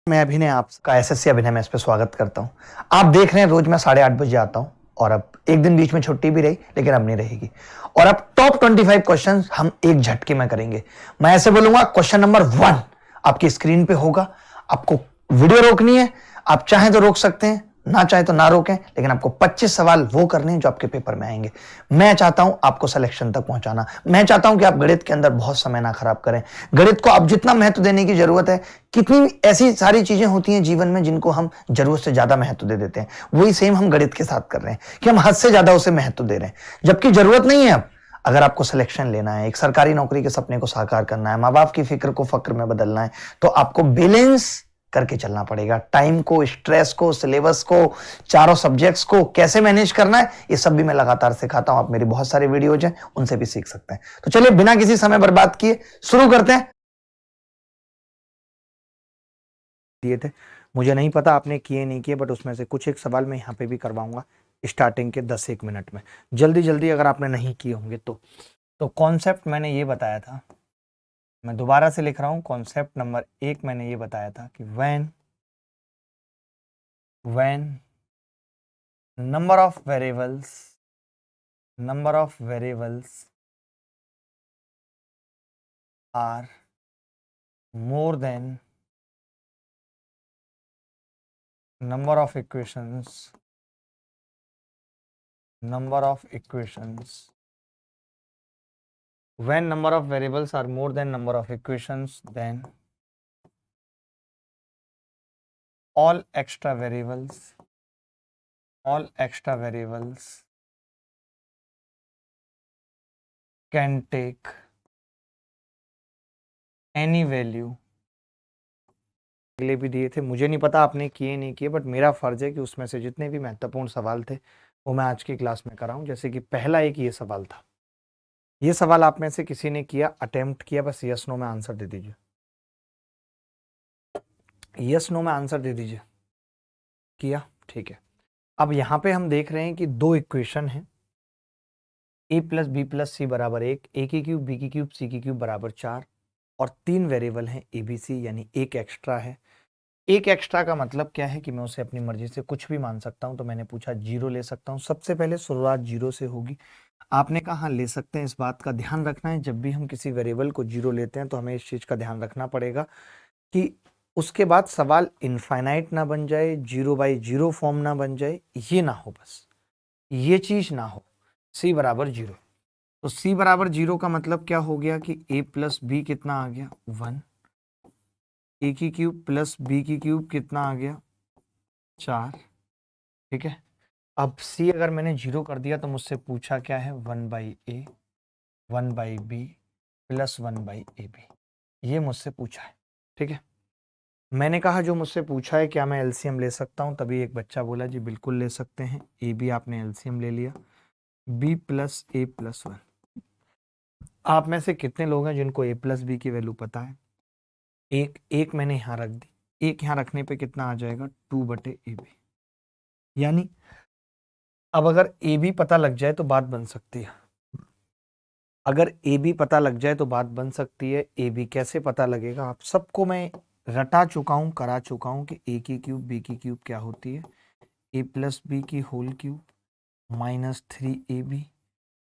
मैं अभिनय, आपका एसएससी अभिनय में इस पे स्वागत करता हूँ। आप देख रहे हैं रोज मैं 8:30 बजे आता हूँ और अब एक दिन बीच में छुट्टी भी रही, लेकिन अब नहीं रहेगी। और अब टॉप 25 क्वेश्चंस हम एक झटके में करेंगे। मैं ऐसे बोलूंगा, क्वेश्चन नंबर 1 आपकी स्क्रीन पे होगा। आपको वीडियो रोकनी है, आप चाहें तो रोक सकते हैं, ना चाहे तो ना रोकें, लेकिन आपको 25 सवाल वो करने हैं जो आपके पेपर में आएंगे। मैं चाहता हूं आपको सिलेक्शन तक पहुंचाना। मैं चाहता हूं कि आप गणित के अंदर बहुत समय ना खराब करें। गणित को आप जितना महत्व देने की जरूरत है, कितनी ऐसी सारी चीजें होती हैं जीवन में जिनको हम जरूरत से ज्यादा महत्व दे देते हैं, वही सेम हम गणित के साथ कर रहे हैं कि हम हद से ज्यादा उसे महत्व दे रहे हैं, जबकि जरूरत नहीं है। अब अगर आपको सिलेक्शन लेना है, एक सरकारी नौकरी के सपने को साकार करना है, माँ बाप की फिक्र को फक्र में बदलना है, तो आपको बैलेंस करके चलना पड़ेगा। टाइम को, स्ट्रेस को, सिलेबस को, चारों सब्जेक्ट्स को कैसे मैनेज करना है, ये सब भी मैं लगातार सिखाता हूं। आप मेरी बहुत सारे वीडियोज हैं, उनसे भी सीख सकते हैं। तो चलिए बिना किसी समय बर्बाद किए शुरू करते हैं। दिए थे, मुझे नहीं पता आपने किए नहीं किए, बट उसमें से कुछ एक सवाल मैं यहाँ पे भी करवाऊंगा स्टार्टिंग के 10-1 मिनट में, जल्दी जल्दी, अगर आपने नहीं किए होंगे तो कॉन्सेप्ट मैंने ये बताया था, मैं दोबारा से लिख रहा हूं। कॉन्सेप्ट नंबर 1 मैंने ये बताया था कि when number of variables are more than number of equations when number of variables are more than number of equations, then all extra variables can take any value। अगले भी दिए थे, मुझे नहीं पता आपने किए नहीं किए, बट मेरा फर्ज है कि उसमें से जितने भी महत्वपूर्ण सवाल थे वो मैं आज की क्लास में कराऊं। जैसे कि पहला एक ये सवाल था, ये सवाल आप में से किसी ने किया, अटेम्प्ट किया, बस यस नो में आंसर दे दीजिए, यस नो में आंसर दे दीजिए। किया, ठीक है। अब यहां पे हम देख रहे हैं कि दो इक्वेशन है, a प्लस बी प्लस सी बराबर 1, ए की क्यूब बी की क्यूब सी की क्यूब बराबर 4, और 3 वेरिएबल हैं ए बी सी, यानी एक एक्स्ट्रा है। एक एक्स्ट्रा का मतलब क्या है कि मैं उसे अपनी मर्जी से कुछ भी मान सकता हूं। तो मैंने पूछा 0 ले सकता हूं, सबसे पहले शुरुआत 0 से होगी। आपने कहा हाँ ले सकते हैं। इस बात का ध्यान रखना है, जब भी हम किसी वेरिएबल को 0 लेते हैं तो हमें इस चीज का ध्यान रखना पड़ेगा कि उसके बाद सवाल इनफाइनाइट ना बन जाए, 0/0 फॉर्म ना बन जाए, ये ना हो, बस ये चीज ना हो। c बराबर 0, तो c बराबर 0 का मतलब क्या हो गया कि a प्लस बी कितना आ गया 1, ए की क्यूब प्लस बी की क्यूब कितना आ गया 4, ठीक है। अब c अगर मैंने 0 कर दिया तो मुझसे पूछा क्या है 1/a 1/b प्लस 1/ab, ये मुझसे पूछा है, ठीक है। मैंने कहा जो मुझसे पूछा है क्या मैं एलसीएम ले सकता हूं, तभी एक बच्चा बोला जी बिल्कुल ले सकते हैं। ए बी आपने एलसीएम ले लिया, b प्लस a प्लस 1। आप में से कितने लोग हैं जिनको a प्लस बी की वैल्यू पता है? एक मैंने यहां रख दी, एक यहां रखने पे कितना आ जाएगा 2/ab, यानी अब अगर ए बी पता लग जाए तो बात बन सकती है। अगर ए बी पता लग जाए तो बात बन सकती है। ए बी कैसे पता लगेगा, आप सबको मैं रटा चुका हूं, करा चुका हूं कि ए की क्यूब बी की क्यूब क्या होती है, ए प्लस बी की होल क्यूब माइनस 3ab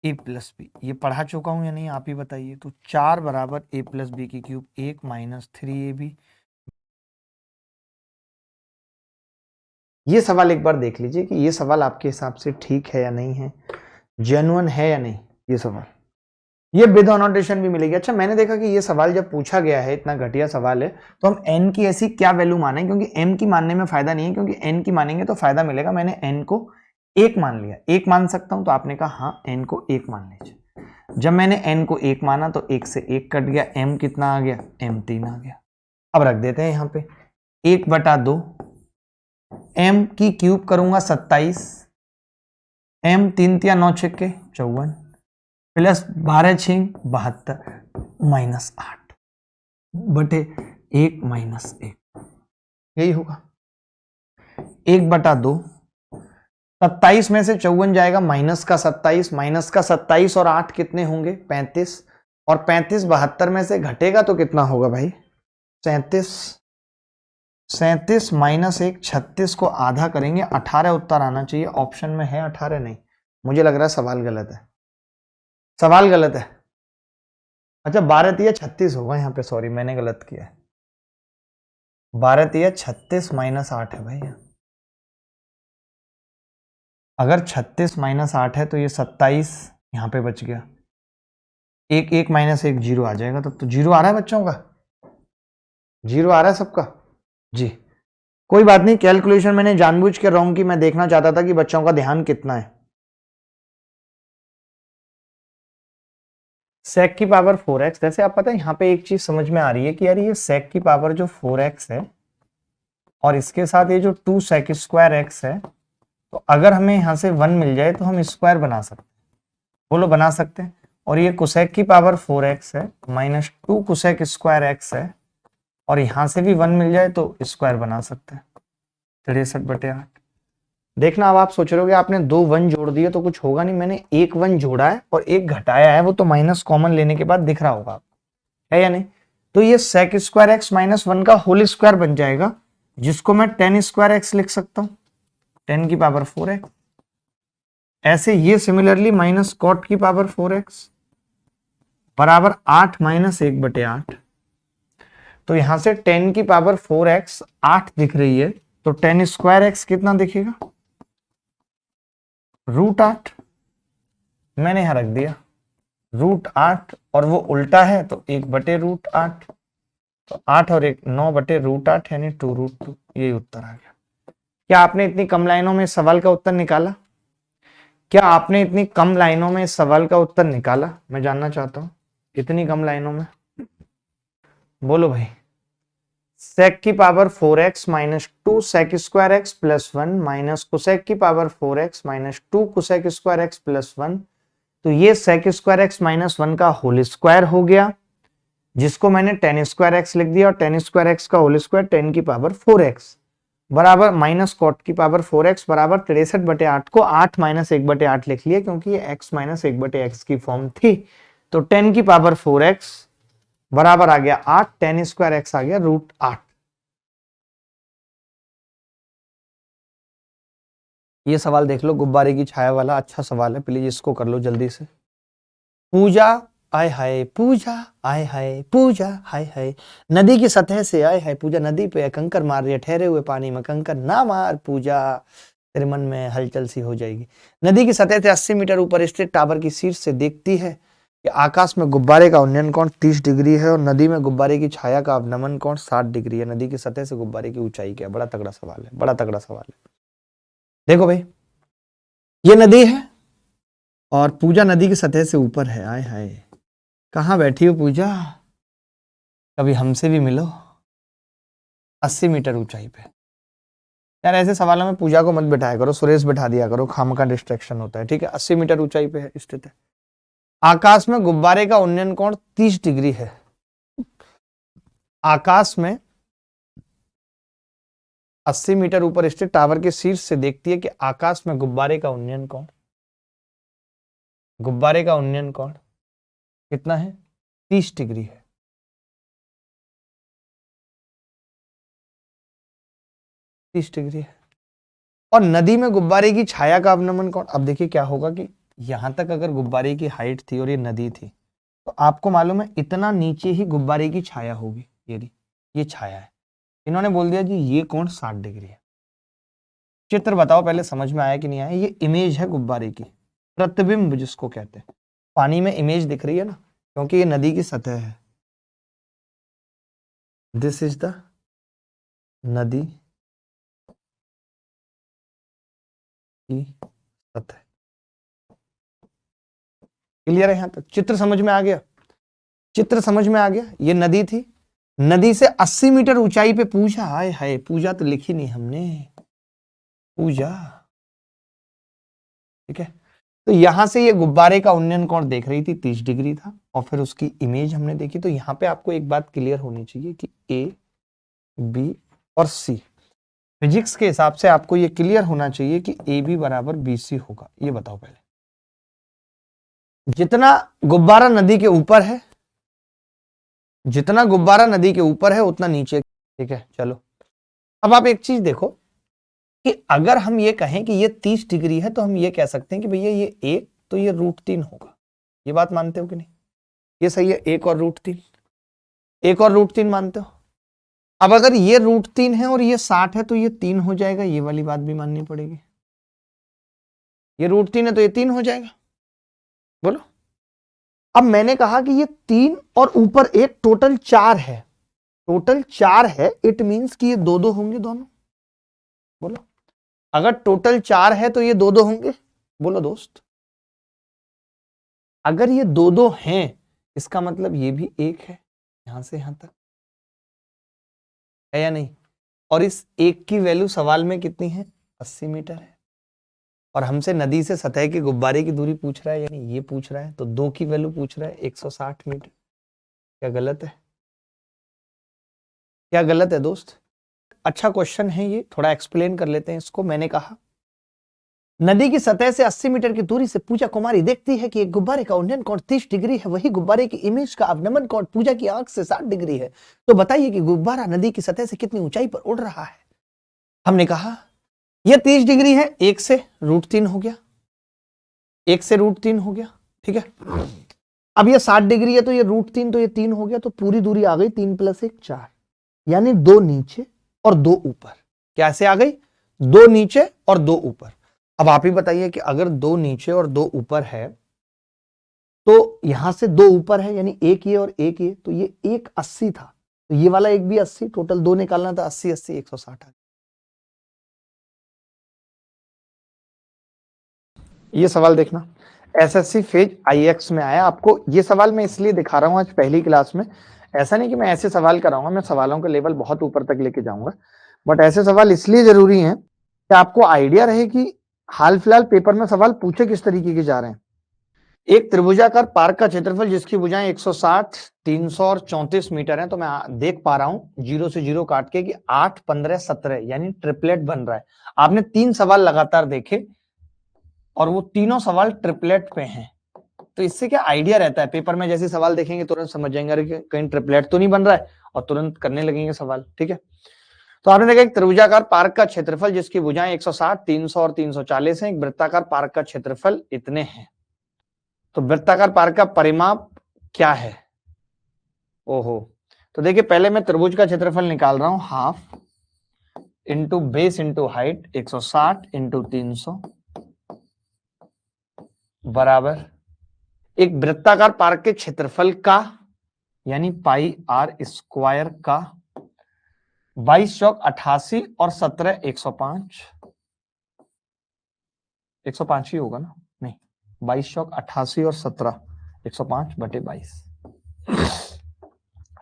ए प्लस बी, ये पढ़ा चुका हूं या नहीं आप ही बताइए। तो 4 बराबर ए प्लस बी की क्यूब 1 माइनस 3ab। ये सवाल एक बार देख लीजिए कि ये सवाल आपके हिसाब से ठीक है या नहीं है, जेन्युइन है या नहीं। ये सवाल, ये विद अनोटेशन भी मिलेगी। अच्छा, मैंने देखा कि ये सवाल जब पूछा गया है, इतना घटिया सवाल है, तो हम n की ऐसी क्या वैल्यू माने, क्योंकि m की मानने में फायदा नहीं है, क्योंकि n की मानेंगे तो फायदा मिलेगा। मैंने n को 1 मान लिया, 1 मान सकता हूं, तो आपने कहा हाँ n को 1 मान लीजिए। जब मैंने n को 1 माना तो 1 से 1 कट गया, m कितना आ गया, m 3 आ गया। अब रख देते हैं यहां पे 1/2, m की क्यूब करूंगा 27, m 3 × 9 = 54 प्लस 12 × 6 = 72 माइनस 8 बटे 1 माइनस 1, यही होगा 1/2। 27 में से 54 जाएगा, माइनस का 27, माइनस का 27 और 8 कितने होंगे 35, और 35 72 में से घटेगा तो कितना होगा भाई 37। 37 माइनस 1 36 को आधा करेंगे 18 उत्तर आना चाहिए। ऑप्शन में है 18 नहीं, मुझे लग रहा है सवाल गलत है, सवाल गलत है। अच्छा 12 तिया 36 होगा यहाँ पे, सॉरी मैंने गलत किया है। 12 तिया 36 माइनस 8 है भैया। अगर 36 माइनस 8 है तो ये 27 यहाँ पे बच गया। एक एक माइनस एक जीरो आ जाएगा, तब तो जीरो आ रहा है बच्चों का, जीरो आ रहा है सबका जी। कोई बात नहीं, कैलकुलेशन मैंने जानबूझ के रॉन्ग की, मैं देखना चाहता था कि बच्चों का ध्यान कितना है। sec की पावर 4x, जैसे आप पता है यहाँ पे एक चीज समझ में आ रही है कि यार ये sec की पावर जो 4x है और इसके साथ ये जो 2 sec स्क्वायर x है, तो अगर हमें यहाँ से 1 मिल जाए तो हम स्क्वायर बना सकते हैं। बोलो बना सकते हैं। और ये कोसेक की पावर 4x है माइनस 2 कोसेक स्क्वायर x है, और यहां से भी 1 मिल जाए तो स्क्वायर बना सकते हैं 63/8। देखना अब आप सोच रहे हो कि आपने 2 1 जोड़ दिए तो कुछ होगा नहीं, मैंने एक 1 जोड़ा है और एक घटाया है, वो तो माइनस कॉमन लेने के बाद दिख रहा होगा, है या नहीं। तो ये सेक स्क्वायर एक्स माइनस 1 का होल स्क्वायर बन जाएगा, जिसको मैं 10 स्क्वायर एक्स लिख सकता हूं, 10 की पावर 4x। ऐसे ये सिमिलरली माइनस कॉट की पावर 4x बराबर 8 माइनस 1/8। तो यहां से 10 की पावर 4x 8 दिख रही है, तो 10 स्क्वायर एक्स कितना दिखेगा, √8। मैंने यहां रख दिया √8, और वो उल्टा है तो 1/√8, तो 8 और 1 9/√8 यानी 2√2। यही उत्तर आ गया। क्या आपने इतनी कम लाइनों में इस सवाल का उत्तर निकाला? क्या आपने इतनी कम लाइनों में इस सवाल का उत्तर निकाला? मैं जानना चाहता हूं, इतनी कम लाइनों में बोलो भाई। सेक की power 4x minus 2 sec square x plus 1 minus cosec की power 4x minus 2 cosec square x plus 1, तो ये सेक स्क्वायर एक्स माइनस 1 का होल स्क्वायर हो गया, जिसको मैंने 10 स्क्वायर एक्स लिख दिया, और 10 स्क्वायर एक्स का होल स्क्वायर 10 की पावर 4x बराबर माइनस कॉट की पावर 4x बराबर 63/8 को 8 माइनस 1/8 लिख लिया, क्योंकि ये x माइनस 1/x की फॉर्म थी। तो 10 की पावर 4x बराबर आ गया 8, 10 स्क्वायर एक्स आ गया √8। ये सवाल देख लो, गुब्बारे की छाया वाला, अच्छा सवाल है, प्लीज इसको कर लो जल्दी से। पूजा आय हाय पूजा, आय हाय पूजा, हाय हाय नदी की सतह से, आय हाय पूजा नदी पे कंकर मार रही है, ठहरे हुए पानी में कंकर ना मार पूजा, तेरे मन में हलचल सी हो जाएगी। नदी की सतह से 80 मीटर ऊपर स्थित टावर की शीर्ष से देखती है कि आकाश में गुब्बारे का उन्नयन कोण 30 डिग्री है और नदी में गुब्बारे की छाया का अवनमन कोण 60 डिग्री है। नदी की सतह से गुब्बारे की ऊंचाई क्या है? बड़ा तगड़ा सवाल है, बड़ा तगड़ा सवाल है। देखो भाई, ये नदी है और पूजा नदी की सतह से ऊपर है। आय हाय, कहाँ बैठी हो पूजा, कभी हमसे भी मिलो। 80 मीटर ऊंचाई पे। यार ऐसे सवालों में पूजा को मत बिठाया करो, सुरेश बिठा दिया करो, खाम का डिस्ट्रैक्शन होता है, ठीक है। 80 मीटर ऊंचाई पे है स्थित है। आकाश में गुब्बारे का उन्नयन कोण 30 डिग्री है। आकाश में 80 मीटर ऊपर स्थित टावर के शीर्ष से देखती है कि आकाश में गुब्बारे का उन्नयन कोण, गुब्बारे का उन्नयन कोण कितना है? 30 डिग्री है। 30 डिग्री है। और नदी में गुब्बारे की छाया का अवनमन कोण, अब देखिए क्या होगा कि यहां तक अगर गुब्बारे की हाइट थी और ये नदी थी, तो आपको मालूम है इतना नीचे ही गुब्बारे की छाया होगी। ये छाया है, इन्होंने बोल दिया जी ये कोण 60 डिग्री है। चित्र बताओ पहले, समझ में आया कि नहीं आया? ये इमेज है गुब्बारे की, प्रतिबिंब जिसको कहते हैं। पानी में इमेज दिख रही है ना, क्योंकि ये नदी की सतह है। दिस इज द नदी की सतह। क्लियर है? यहां तक चित्र समझ में आ गया? चित्र समझ में आ गया? ये नदी थी, नदी से 80 मीटर ऊंचाई पे पूजा, आए हाय पूजा तो लिखी नहीं हमने, पूजा, ठीक है। तो यहां से ये गुब्बारे का उन्नयन कोण देख रही थी 30 डिग्री था, और फिर उसकी इमेज हमने देखी। तो यहां पे आपको एक बात क्लियर होनी चाहिए कि ए, बी और सी, फिजिक्स के हिसाब से आपको ये क्लियर होना चाहिए कि ए बी बराबर बी सी होगा। ये बताओ पहले, जितना गुब्बारा नदी के ऊपर है, जितना गुब्बारा नदी के ऊपर है उतना नीचे, ठीक है। चलो अब आप एक चीज देखो कि अगर हम ये कहें कि ये 30 डिग्री है तो हम ये कह सकते हैं कि भैया ये 1 तो ये √3 होगा। ये बात मानते हो कि नहीं? ये सही है, 1 और √3, 1 और √3 मानते हो? अब अगर ये √3 है और ये 60 है तो ये 3 हो जाएगा, ये वाली बात भी माननी पड़ेगी। ये √3 है तो ये 3 हो जाएगा। बोलो। अब मैंने कहा कि ये 3 और ऊपर 1 टोटल 4 है, टोटल 4 है, इट मींस कि ये 2-2 होंगे दोनों। बोलो, अगर टोटल 4 है तो ये 2-2 होंगे। बोलो दोस्त, अगर ये 2-2 हैं इसका मतलब ये भी 1 है, यहां से यहां तक, है या नहीं? और इस 1 की वैल्यू सवाल में कितनी है? 80 मीटर है। और हमसे नदी से सतह के गुब्बारे की दूरी पूछ रहा है, यानी ये पूछ रहा है, तो 2 की वैल्यू पूछ रहा है 160 मीटर। क्या गलत है? क्या गलत है दोस्त? अच्छा क्वेश्चन है ये, थोड़ा एक्सप्लेन कर लेते हैं इसको। मैंने कहा नदी की सतह से 80 मीटर की दूरी से पूजा कुमारी देखती है कि एक गुब्बारे का उन्नयन कोण 30 डिग्री है, वही गुब्बारे की इमेज का अवनमन कोण पूजा की आंख से 60 डिग्री है। तो बताइए कि गुब्बारा नदी की सतह से कितनी ऊंचाई पर उड़ रहा है? हमने कहा यह 30 डिग्री है, 1 से √3 हो गया, 1 से √3 हो गया, ठीक है। अब ये 60 डिग्री है तो ये √3 तो ये 3 हो गया, तो पूरी दूरी आ गई 3 + 1 4, यानी 2 नीचे और 2 ऊपर। कैसे आ गई? 2 नीचे और 2 ऊपर। अब आप ही बताइए कि अगर 2 नीचे और 2 ऊपर है तो यहां से 2 ऊपर है, यानी 1 ये और 1 ये, तो ये 1 80 था, तो ये वाला 1 भी 80, टोटल 2 निकालना था, 80 80 160 आ। ये सवाल देखना, एसएससी फेज आईएक्स में आया। आपको ये सवाल मैं इसलिए दिखा रहा हूं आज पहली क्लास में, ऐसा नहीं कि मैं ऐसे सवाल कराऊंगा, मैं सवालों का लेवल बहुत ऊपर तक लेके जाऊंगा, बट ऐसे सवाल इसलिए जरूरी हैं कि आपको आइडिया रहे कि हाल फिलहाल पेपर में सवाल पूछे किस तरीके के जा रहे हैं। एक त्रिभुजाकार पार्क का क्षेत्रफल जिसकी भुजाएं 160, 300 और 34 मीटर है, तो मैं देख पा रहा हूं 0 से 0 काट के कि 8, 15, 17 यानी ट्रिपलेट बन रहा है। आपने 3 सवाल लगातार देखे और वो तीनों सवाल ट्रिपलेट पे हैं, तो इससे क्या आइडिया रहता है, पेपर में जैसे सवाल देखेंगे तुरंत समझ जाएंगे अरे कहीं ट्रिपलेट तो नहीं बन रहा है, और तुरंत करने लगेंगे सवाल, ठीक है। तो आपने देखा एक त्रिभुजाकार पार्क का क्षेत्रफल जिसकी भुजाएं 160, 300 और 340 हैं, एक वृत्ताकार पार्क का क्षेत्रफल इतने हैं। तो वृत्ताकार पार्क का परिमाप क्या है? ओहो, तो देखिए पहले मैं त्रिभुज का क्षेत्रफल निकाल रहा हूं, half into base into height, 160 into 300 बराबर एक वृत्ताकार पार्क के क्षेत्रफल का, यानी πr² का 22 चौक 88 और 17 105, 105 ही होगा ना, नहीं 22 चौक 88 और 17 105/22।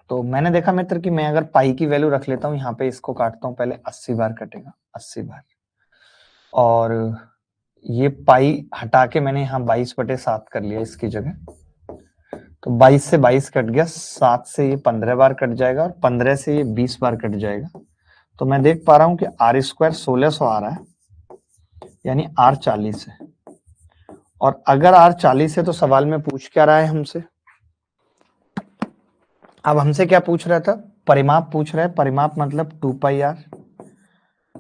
तो मैंने देखा मित्र कि मैं अगर पाई की वैल्यू रख लेता हूं, यहाँ पे इसको काटता हूं, पहले 80 बार कटेगा, 80 बार, और ये पाई हटा के मैंने यहाँ 22/7 कर लिया इसकी जगह, तो 22 से 22 कट गया, 7 से ये 15 बार कट जाएगा और 15 से ये 20 बार कट जाएगा। तो मैं देख पा रहा हूं कि r² 1600 आ रहा है, यानी r 40 है। और अगर r 40 है तो सवाल में पूछ क्या रहा है हमसे? अब हमसे क्या पूछ रहा था? परिमाप पूछ रहा है। परिमाप मतलब 2πr,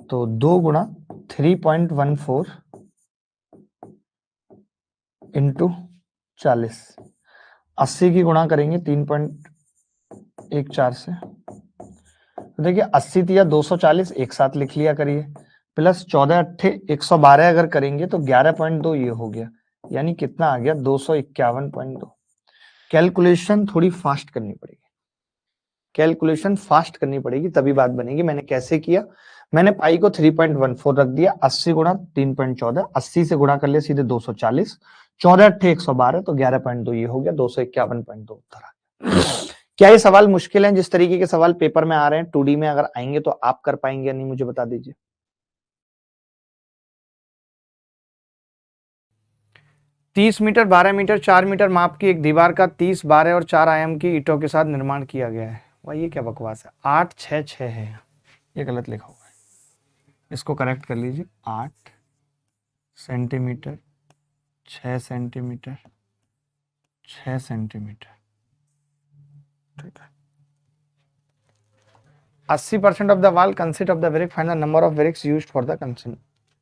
तो 2 गुणा 3.14 इंटू 40, 80 की गुणा करेंगे 3.14 से, तो देखिए 80 या 240 एक साथ लिख लिया करिए, प्लस 14 अट्ठे 112 अगर करेंगे तो 11.2 ये हो गया, यानी कितना आ गया? 251.2। कैलकुलेशन थोड़ी फास्ट करनी पड़ेगी, कैलकुलेशन फास्ट करनी पड़ेगी तभी बात बनेगी। मैंने कैसे किया? मैंने पाई को 3.14 रख दिया, 80 गुणा 3.14, 80 से गुणा कर लिया सीधे 240, 14 अट्ठे 112, तो 11.2 ये हो गया, 251.2 उत्तर आ गया। क्या ये सवाल मुश्किल है? जिस तरीके के सवाल पेपर में आ रहे हैं 2D में अगर आएंगे तो आप कर पाएंगे या नहीं, मुझे बता दीजिए। तीस मीटर 12 मीटर 4 मीटर माप की एक दीवार का 30, 12 और 4 आयाम की ईंटों के साथ निर्माण किया गया है। वह ये क्या बकवास है? 8 6 6 है, ये गलत लिखा हुआ है, इसको करेक्ट कर लीजिए। 8 सेंटीमीटर 6 सेंटीमीटर 6 सेंटीमीटर, ठीक है। 80% of the wall consist of the brick, find the number of BRICS used for the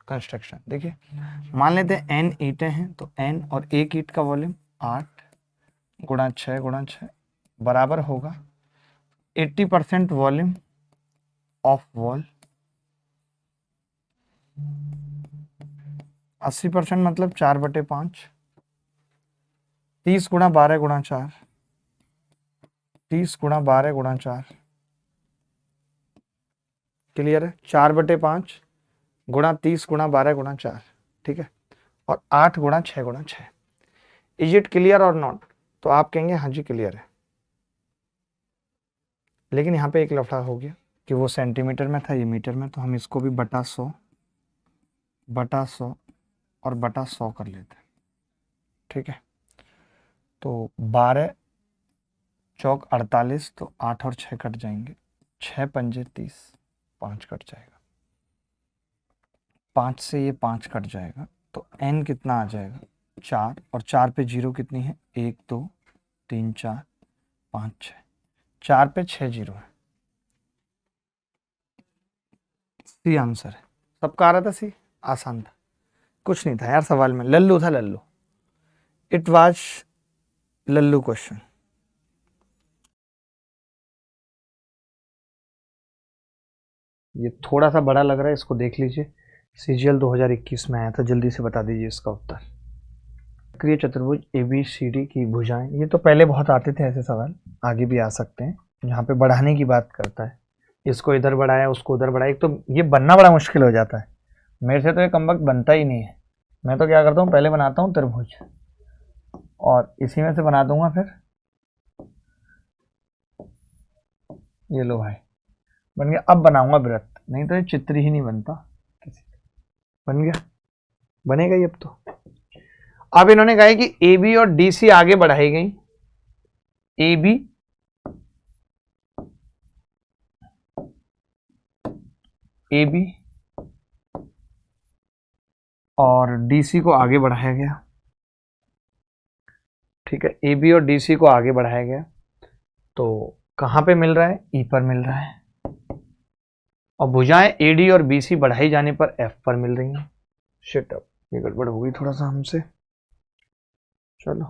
construction. देखिए मान लेते हैं n ईंटें हैं, तो n और एक ईंट का वॉल्यूम 8 गुणा 6 गुणा 6 बराबर होगा 80% वॉल्यूम ऑफ वॉल। 80% मतलब 4/5, 30 गुणा 12 गुणा 4, 30 गुणा 12 गुणा 4, क्लियर है? 4/5 गुणा 30 गुणा 12 गुणा 4, ठीक है, और 8 गुणा 6 गुणा 6। इज इट क्लियर और नॉट? तो आप कहेंगे हाँ जी क्लियर है, लेकिन यहाँ पे एक लफड़ा हो गया कि वो सेंटीमीटर में था, ये मीटर में, तो हम इसको भी बटा 100 और बटा 100 कर लेते हैं, ठीक है। तो 12 चौक 48, तो 8 और 6 कट जाएंगे, 6 पंजे 30, 5 कट जाएगा, 5 से ये 5 कट जाएगा, तो n कितना आ जाएगा 4, और 4 पे 0 कितनी है 1 2 3 4 5 6, 4 पे 6 0 है, सी आंसर है। सबका आ रहा था सी, आसान था, कुछ नहीं था यार सवाल में, लल्लू था Lallu, it was Lallu question. ये थोड़ा सा बड़ा लग रहा है, इसको देख लीजिए, सीजीएल 2021 में आया था, जल्दी से बता दीजिए इसका उत्तर। सक्रिय चतुर्भुज ABCD की भुजाएं, ये तो पहले बहुत आते थे ऐसे सवाल, आगे भी आ सकते हैं, यहाँ पे बढ़ाने की बात करता है, इसको इधर बढ़ाया उसको उधर बढ़ाया, तो ये बनना बड़ा मुश्किल हो जाता है, मेरे से तो ये कमबख्त बनता ही नहीं है। मैं तो क्या करता हूँ, पहले बनाता हूँ त्रिभुज और इसी में से बना दूंगा फिर, ये लो भाई बन गया। अब बनाऊंगा वृत्त, नहीं तो ये चित्र ही नहीं बनता किसी। बन गया, बनेगा ही अब तो। अब इन्होंने कहा है कि AB और DC आगे बढ़ाई गई, AB और DC को आगे बढ़ाया गया, ठीक है, AB और DC को आगे बढ़ाया गया, तो कहां पे मिल रहा है, E पर मिल रहा है, और भुजाएं AD और BC बढ़ाई जाने पर F पर मिल रही हैं। शिट, अब ये गड़बड़ हो गई थोड़ा सा हमसे, चलो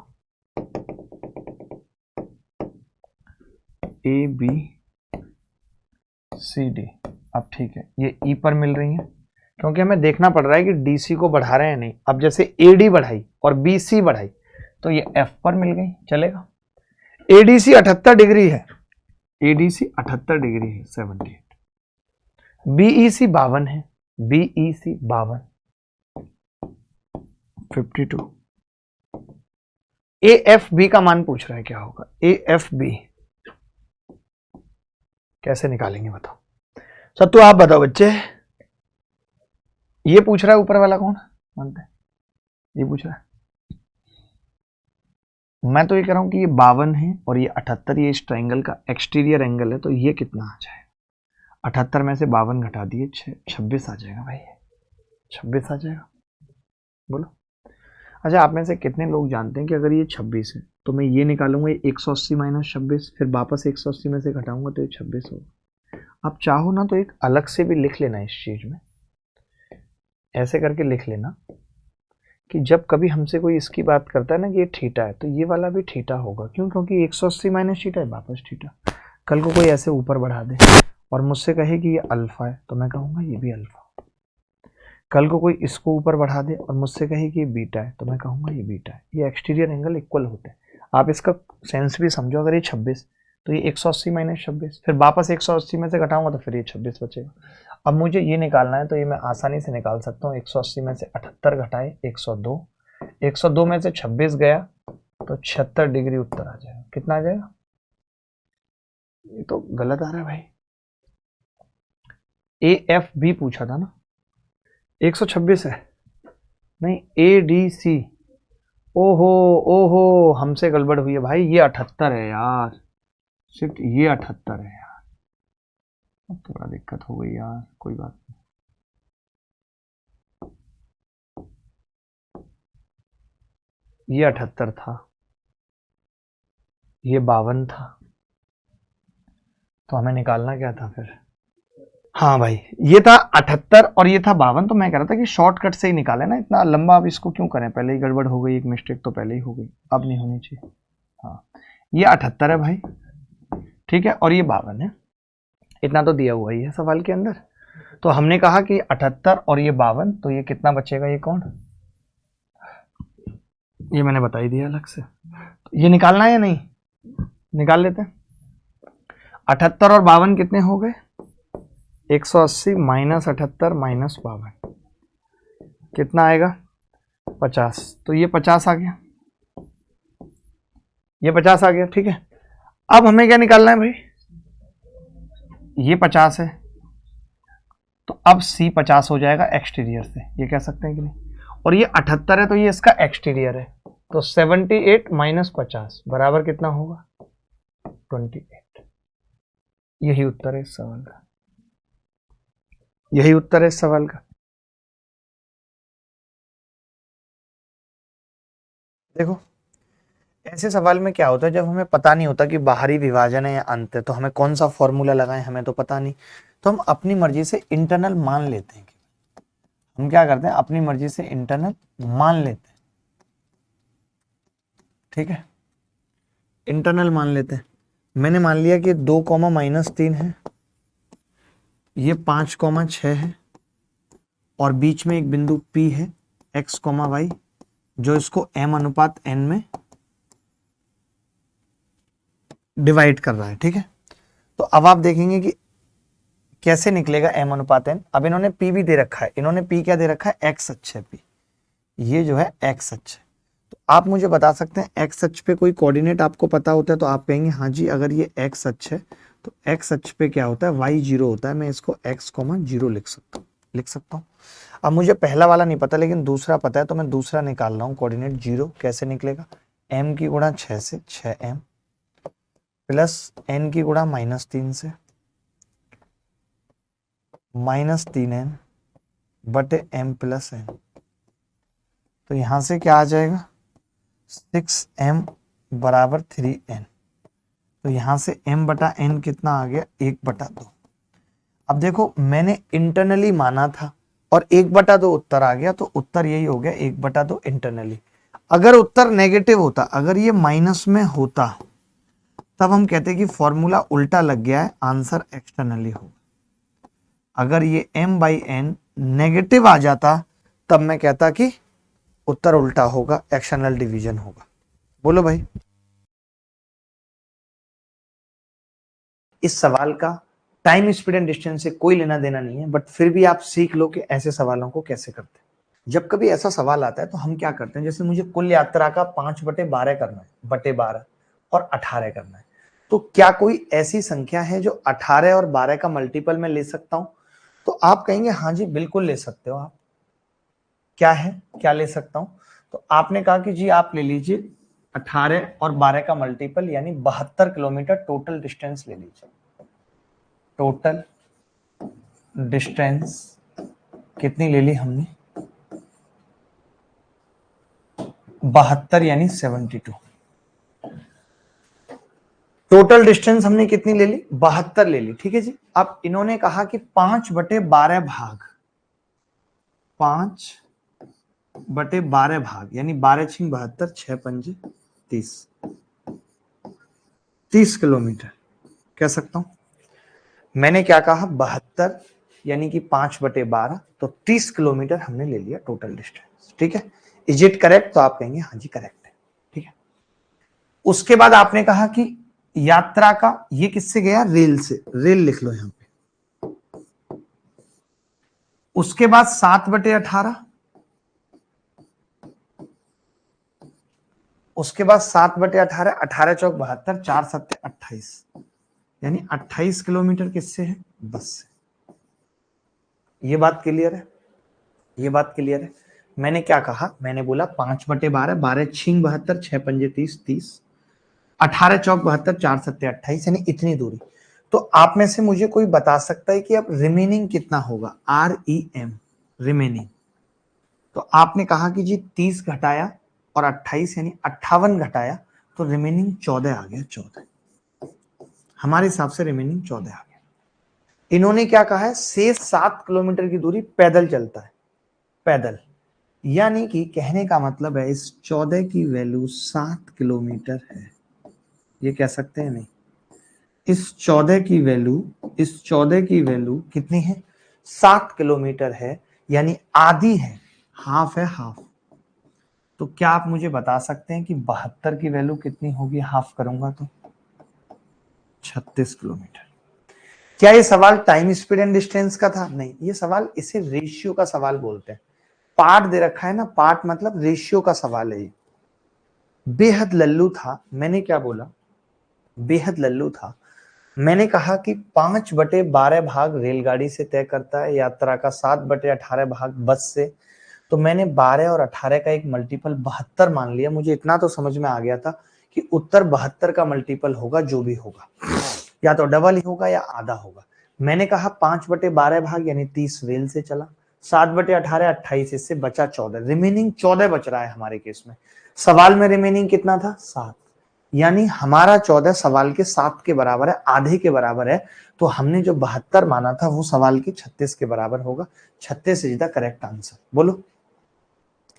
ABCD, अब ठीक है, ये E पर मिल रही है, क्योंकि हमें देखना पड़ रहा है कि DC को बढ़ा रहे हैं नहीं। अब जैसे AD बढ़ाई और BC बढ़ाई, तो ये F पर मिल गई, चलेगा। ADC 78 डिग्री है, ADC 78 डिग्री है, 78। BEC 52 है, BEC 52, 52। AFB का मान पूछ रहा है, क्या होगा AFB, कैसे निकालेंगे बताओ सत्तू, आप बताओ बच्चे। ये पूछ रहा है ऊपर वाला कौन मानते हैं, ये पूछ रहा है, मैं तो ये कह रहा हूं कि ये 52 है और ये 78, ये इस ट्रायंगल का एक्सटीरियर एंगल है, तो ये कितना आ जाएगा, 78 में से 52 घटा दिए 26 आ जाएगा भाई, 26 आ जाएगा, बोलो। अच्छा, आप में से कितने लोग जानते हैं कि अगर ये 26 है तो मैं ये निकालूंगा 180 माइनस 26, फिर वापस 180 में से घटाऊंगा तो ये 26 होगा। आप चाहो ना तो एक अलग से भी लिख लेना, इस चीज में ऐसे करके लिख लेना कि जब कभी हमसे कोई इसकी बात करता है ना कि ये थीटा है, तो ये वाला भी थीटा होगा, क्यों, क्योंकि 180 माइनस थीटा है वापस थीटा। कल को कोई ऐसे ऊपर बढ़ा दे और मुझसे कहे कि ये अल्फा है, तो मैं कहूँगा ये भी अल्फा। कल को कोई इसको ऊपर बढ़ा दे और मुझसे कहे कि ये बीटा है, तो मैं कहूँगा ये बीटा है। ये एक्सटीरियर एंगल इक्वल होते हैं, आप इसका सेंस भी समझो। अगर ये 26 तो ये 180 माइनस 26, फिर वापस 180 में से घटाऊंगा तो फिर ये 26 बचेगा। अब मुझे ये निकालना है, तो ये मैं आसानी से निकाल सकता हूँ। 180 में से 78 घटाए 102, 102 में से 26 गया तो 76 डिग्री उत्तर आ जाएगा। कितना आ जाएगा, ये तो गलत आ रहा है भाई, AFB पूछा था ना, 126 है, नहीं ADC। ओहो ओहो, हमसे गड़बड़ हुई है भाई, ये 78 है यार, सिर्फ ये 78 है यार, अब थोड़ा दिक्कत हो गई यार, कोई बात नहीं। ये 78 था, ये 52 था, तो हमें निकालना क्या था फिर, हाँ भाई, ये था 78 और ये था 52। तो मैं कह रहा था कि शॉर्टकट से ही निकाले ना, इतना लंबा अब इसको क्यों करें, पहले ही गड़बड़ हो गई, एक मिस्टेक तो पहले ही हो गई, अब नहीं होनी चाहिए। हाँ, ये 78 है भाई, ठीक है, और ये 52 है, इतना तो दिया हुआ ही है सवाल के अंदर। तो हमने कहा कि 78 और ये 52, तो ये कितना बचेगा, ये कौन, ये मैंने बता ही दिया अलग से। तो ये निकालना है या नहीं, निकाल लेते हैं। 78 और 52 कितने हो गए, 180 माइनस 78 माइनस 52 कितना आएगा, 50। तो ये 50 आ गया, ये 50 आ गया, ठीक है। अब हमें क्या निकालना है भाई, ये 50 है, तो अब C 50 हो जाएगा एक्सटीरियर से, ये कह सकते हैं कि नहीं। और ये 78 है, तो ये इसका एक्सटीरियर है, तो 78 माइनस 50 बराबर कितना होगा, 28। यही उत्तर है इस सवाल का, यही उत्तर है इस सवाल का। देखो, ऐसे सवाल में क्या होता है, जब हमें पता नहीं होता कि बाहरी विभाजन है या अंत है, तो हमें कौन सा फॉर्मूला लगाएं, हमें तो पता नहीं, तो हम अपनी मर्जी से इंटरनल मान लेते हैं। हम क्या करते हैं, अपनी मर्जी से इंटरनल मान लेते हैं, ठीक है, इंटरनल मान लेते हैं। मैंने मान लिया कि 2 कॉमा माइनस 3 है, ये 5 कॉमा 6 है, और बीच में एक बिंदु P है x कॉमा वाई, जो इसको m अनुपात n में डिवाइड कर रहा है, ठीक है। तो अब आप देखेंगे कि कैसे निकलेगा m अनुपात n। अब इन्होंने p भी दे रखा है, इन्होंने p क्या दे रखा है, x अक्ष है p, ये जो है x अक्ष है। तो आप मुझे बता सकते हैं x अक्ष पे कोई कोऑर्डिनेट आपको पता होता है, तो आप कहेंगे हाँ जी, अगर ये x अक्ष है तो x अक्ष पे क्या होता है, y 0 होता है, मैं इसको x, 0 लिख सकता हूँ। अब मुझे पहला वाला नहीं पता, लेकिन दूसरा पता है, तो मैं दूसरा निकाल रहा हूँ, कोऑर्डिनेट 0 कैसे निकलेगा, m की गुणा 6 से 6m प्लस n की गुणा -3 से -3n बटे m प्लस n। तो यहां से क्या आ जाएगा, 6m बराबर 3n। तो यहां से m बटा n कितना आ गया, 1/2। अब देखो, मैंने इंटरनली माना था और 1/2 उत्तर आ गया, तो उत्तर यही हो गया 1/2 इंटरनली। अगर उत्तर नेगेटिव होता, अगर ये माइनस में होता, तब हम कहते कि फॉर्मूला उल्टा लग गया है, आंसर एक्सटर्नली होगा। अगर ये m/n नेगेटिव आ जाता, तब मैं कहता कि उत्तर उल्टा होगा, एक्सटर्नल डिवीजन होगा। बोलो भाई। इस सवाल का टाइम, स्पीड एंड डिस्टेंस से कोई लेना देना नहीं है, बट फिर भी आप सीख लो कि ऐसे सवालों को कैसे करते हैं। जब कभी ऐसा सवाल आता है तो हम क्या करते हैं, जैसे मुझे कुल यात्रा का 5/12 करना है, बटे 12 और 18 करना है, तो क्या कोई ऐसी संख्या है जो 18 और 12 का मल्टीपल में ले सकता हूं? तो आप कहेंगे हाँ जी बिल्कुल ले सकते हो आप। क्या है, क्या ले सकता हूं? तो आपने कहा कि जी आप ले लीजिए 18 और 12 का मल्टीपल, यानी 72 किलोमीटर टोटल डिस्टेंस ले लीजिए। टोटल डिस्टेंस कितनी ले ली हमने, 72 यानी 72। टोटल डिस्टेंस हमने कितनी ले ली, 72 ले ली, ठीक है जी। अब इन्होंने कहा कि 5/12 भाग, 5/12 भाग यानी 12 × 72, 6×5 30, 30 किलोमीटर कह सकता हूं। मैंने क्या कहा, 72 यानी कि 5/12, तो 30 किलोमीटर हमने ले लिया टोटल डिस्टेंस, ठीक है। Is it correct? तो आप कहेंगे हाँ जी करेक्ट है, ठीक है। उसके बाद आपने कहा कि यात्रा का ये किससे गया, रेल से, रेल लिख लो यहां पे। उसके बाद 7/18, उसके बाद 7/18, 18 चौक 72, 4 7 28, यानी 28 किलोमीटर किससे है, बस से। ये बात क्लियर है, ये बात क्लियर है। मैंने क्या कहा, मैंने बोला 5/12, 12 6 72, 6×5 30, 30, 18 चौक 72, 4 7 28, यानी इतनी दूरी। तो आप में से मुझे कोई बता सकता है कि अब रिमेनिंग कितना होगा, REM रिमेनिंग। तो आपने कहा कि जी 30 घटाया और 28 यानी 58 घटाया, तो रिमेनिंग 14 आ गया, 14। हमारे हिसाब से रिमेनिंग 14 आ गया। इन्होंने क्या कहा है, से 7 किलोमीटर की दूरी पैदल चलता है, पैदल। यानी कि कहने का मतलब है इस 14 की वैल्यू 7 किलोमीटर है, ये कह सकते हैं नहीं। इस 14 की वैल्यू कितनी है, 7 किलोमीटर है, यानी आधी है, हाफ है, हाफ। तो क्या आप मुझे बता सकते हैं कि 72 की वैल्यू कितनी होगी, हाफ करूंगा तो 36 किलोमीटर। क्या ये सवाल टाइम, स्पीड एंड डिस्टेंस का था? नहीं, ये सवाल, इसे रेशियो का सवाल बोलते हैं। पार्ट दे रखा है ना, पार्ट मतलब रेशियो का सवाल है ये। बेहद लल्लू था, मैंने क्या बोला, बेहद लल्लू था। मैंने कहा कि 5/12 भाग रेलगाड़ी से तय करता है यात्रा का, 7/18 भाग बस से। तो मैंने 12 और 18 का एक मल्टीपल 72 मान लिया। मुझे इतना तो समझ में आ गया था कि उत्तर 72 का मल्टीपल होगा, जो भी होगा, या तो डबल ही होगा या आधा होगा। मैंने कहा 5/12 भाग यानी 30 रेल से चला, 7/18 28, इससे बचा 14, रिमेनिंग 14 बच रहा है हमारे केस में। सवाल में रिमेनिंग कितना था, 7, यानी हमारा 14 सवाल के 7 के बराबर है, आधे के बराबर है। तो हमने जो 72 माना था वो सवाल के 36 के बराबर होगा। 36 इज द करेक्ट आंसर। बोलो।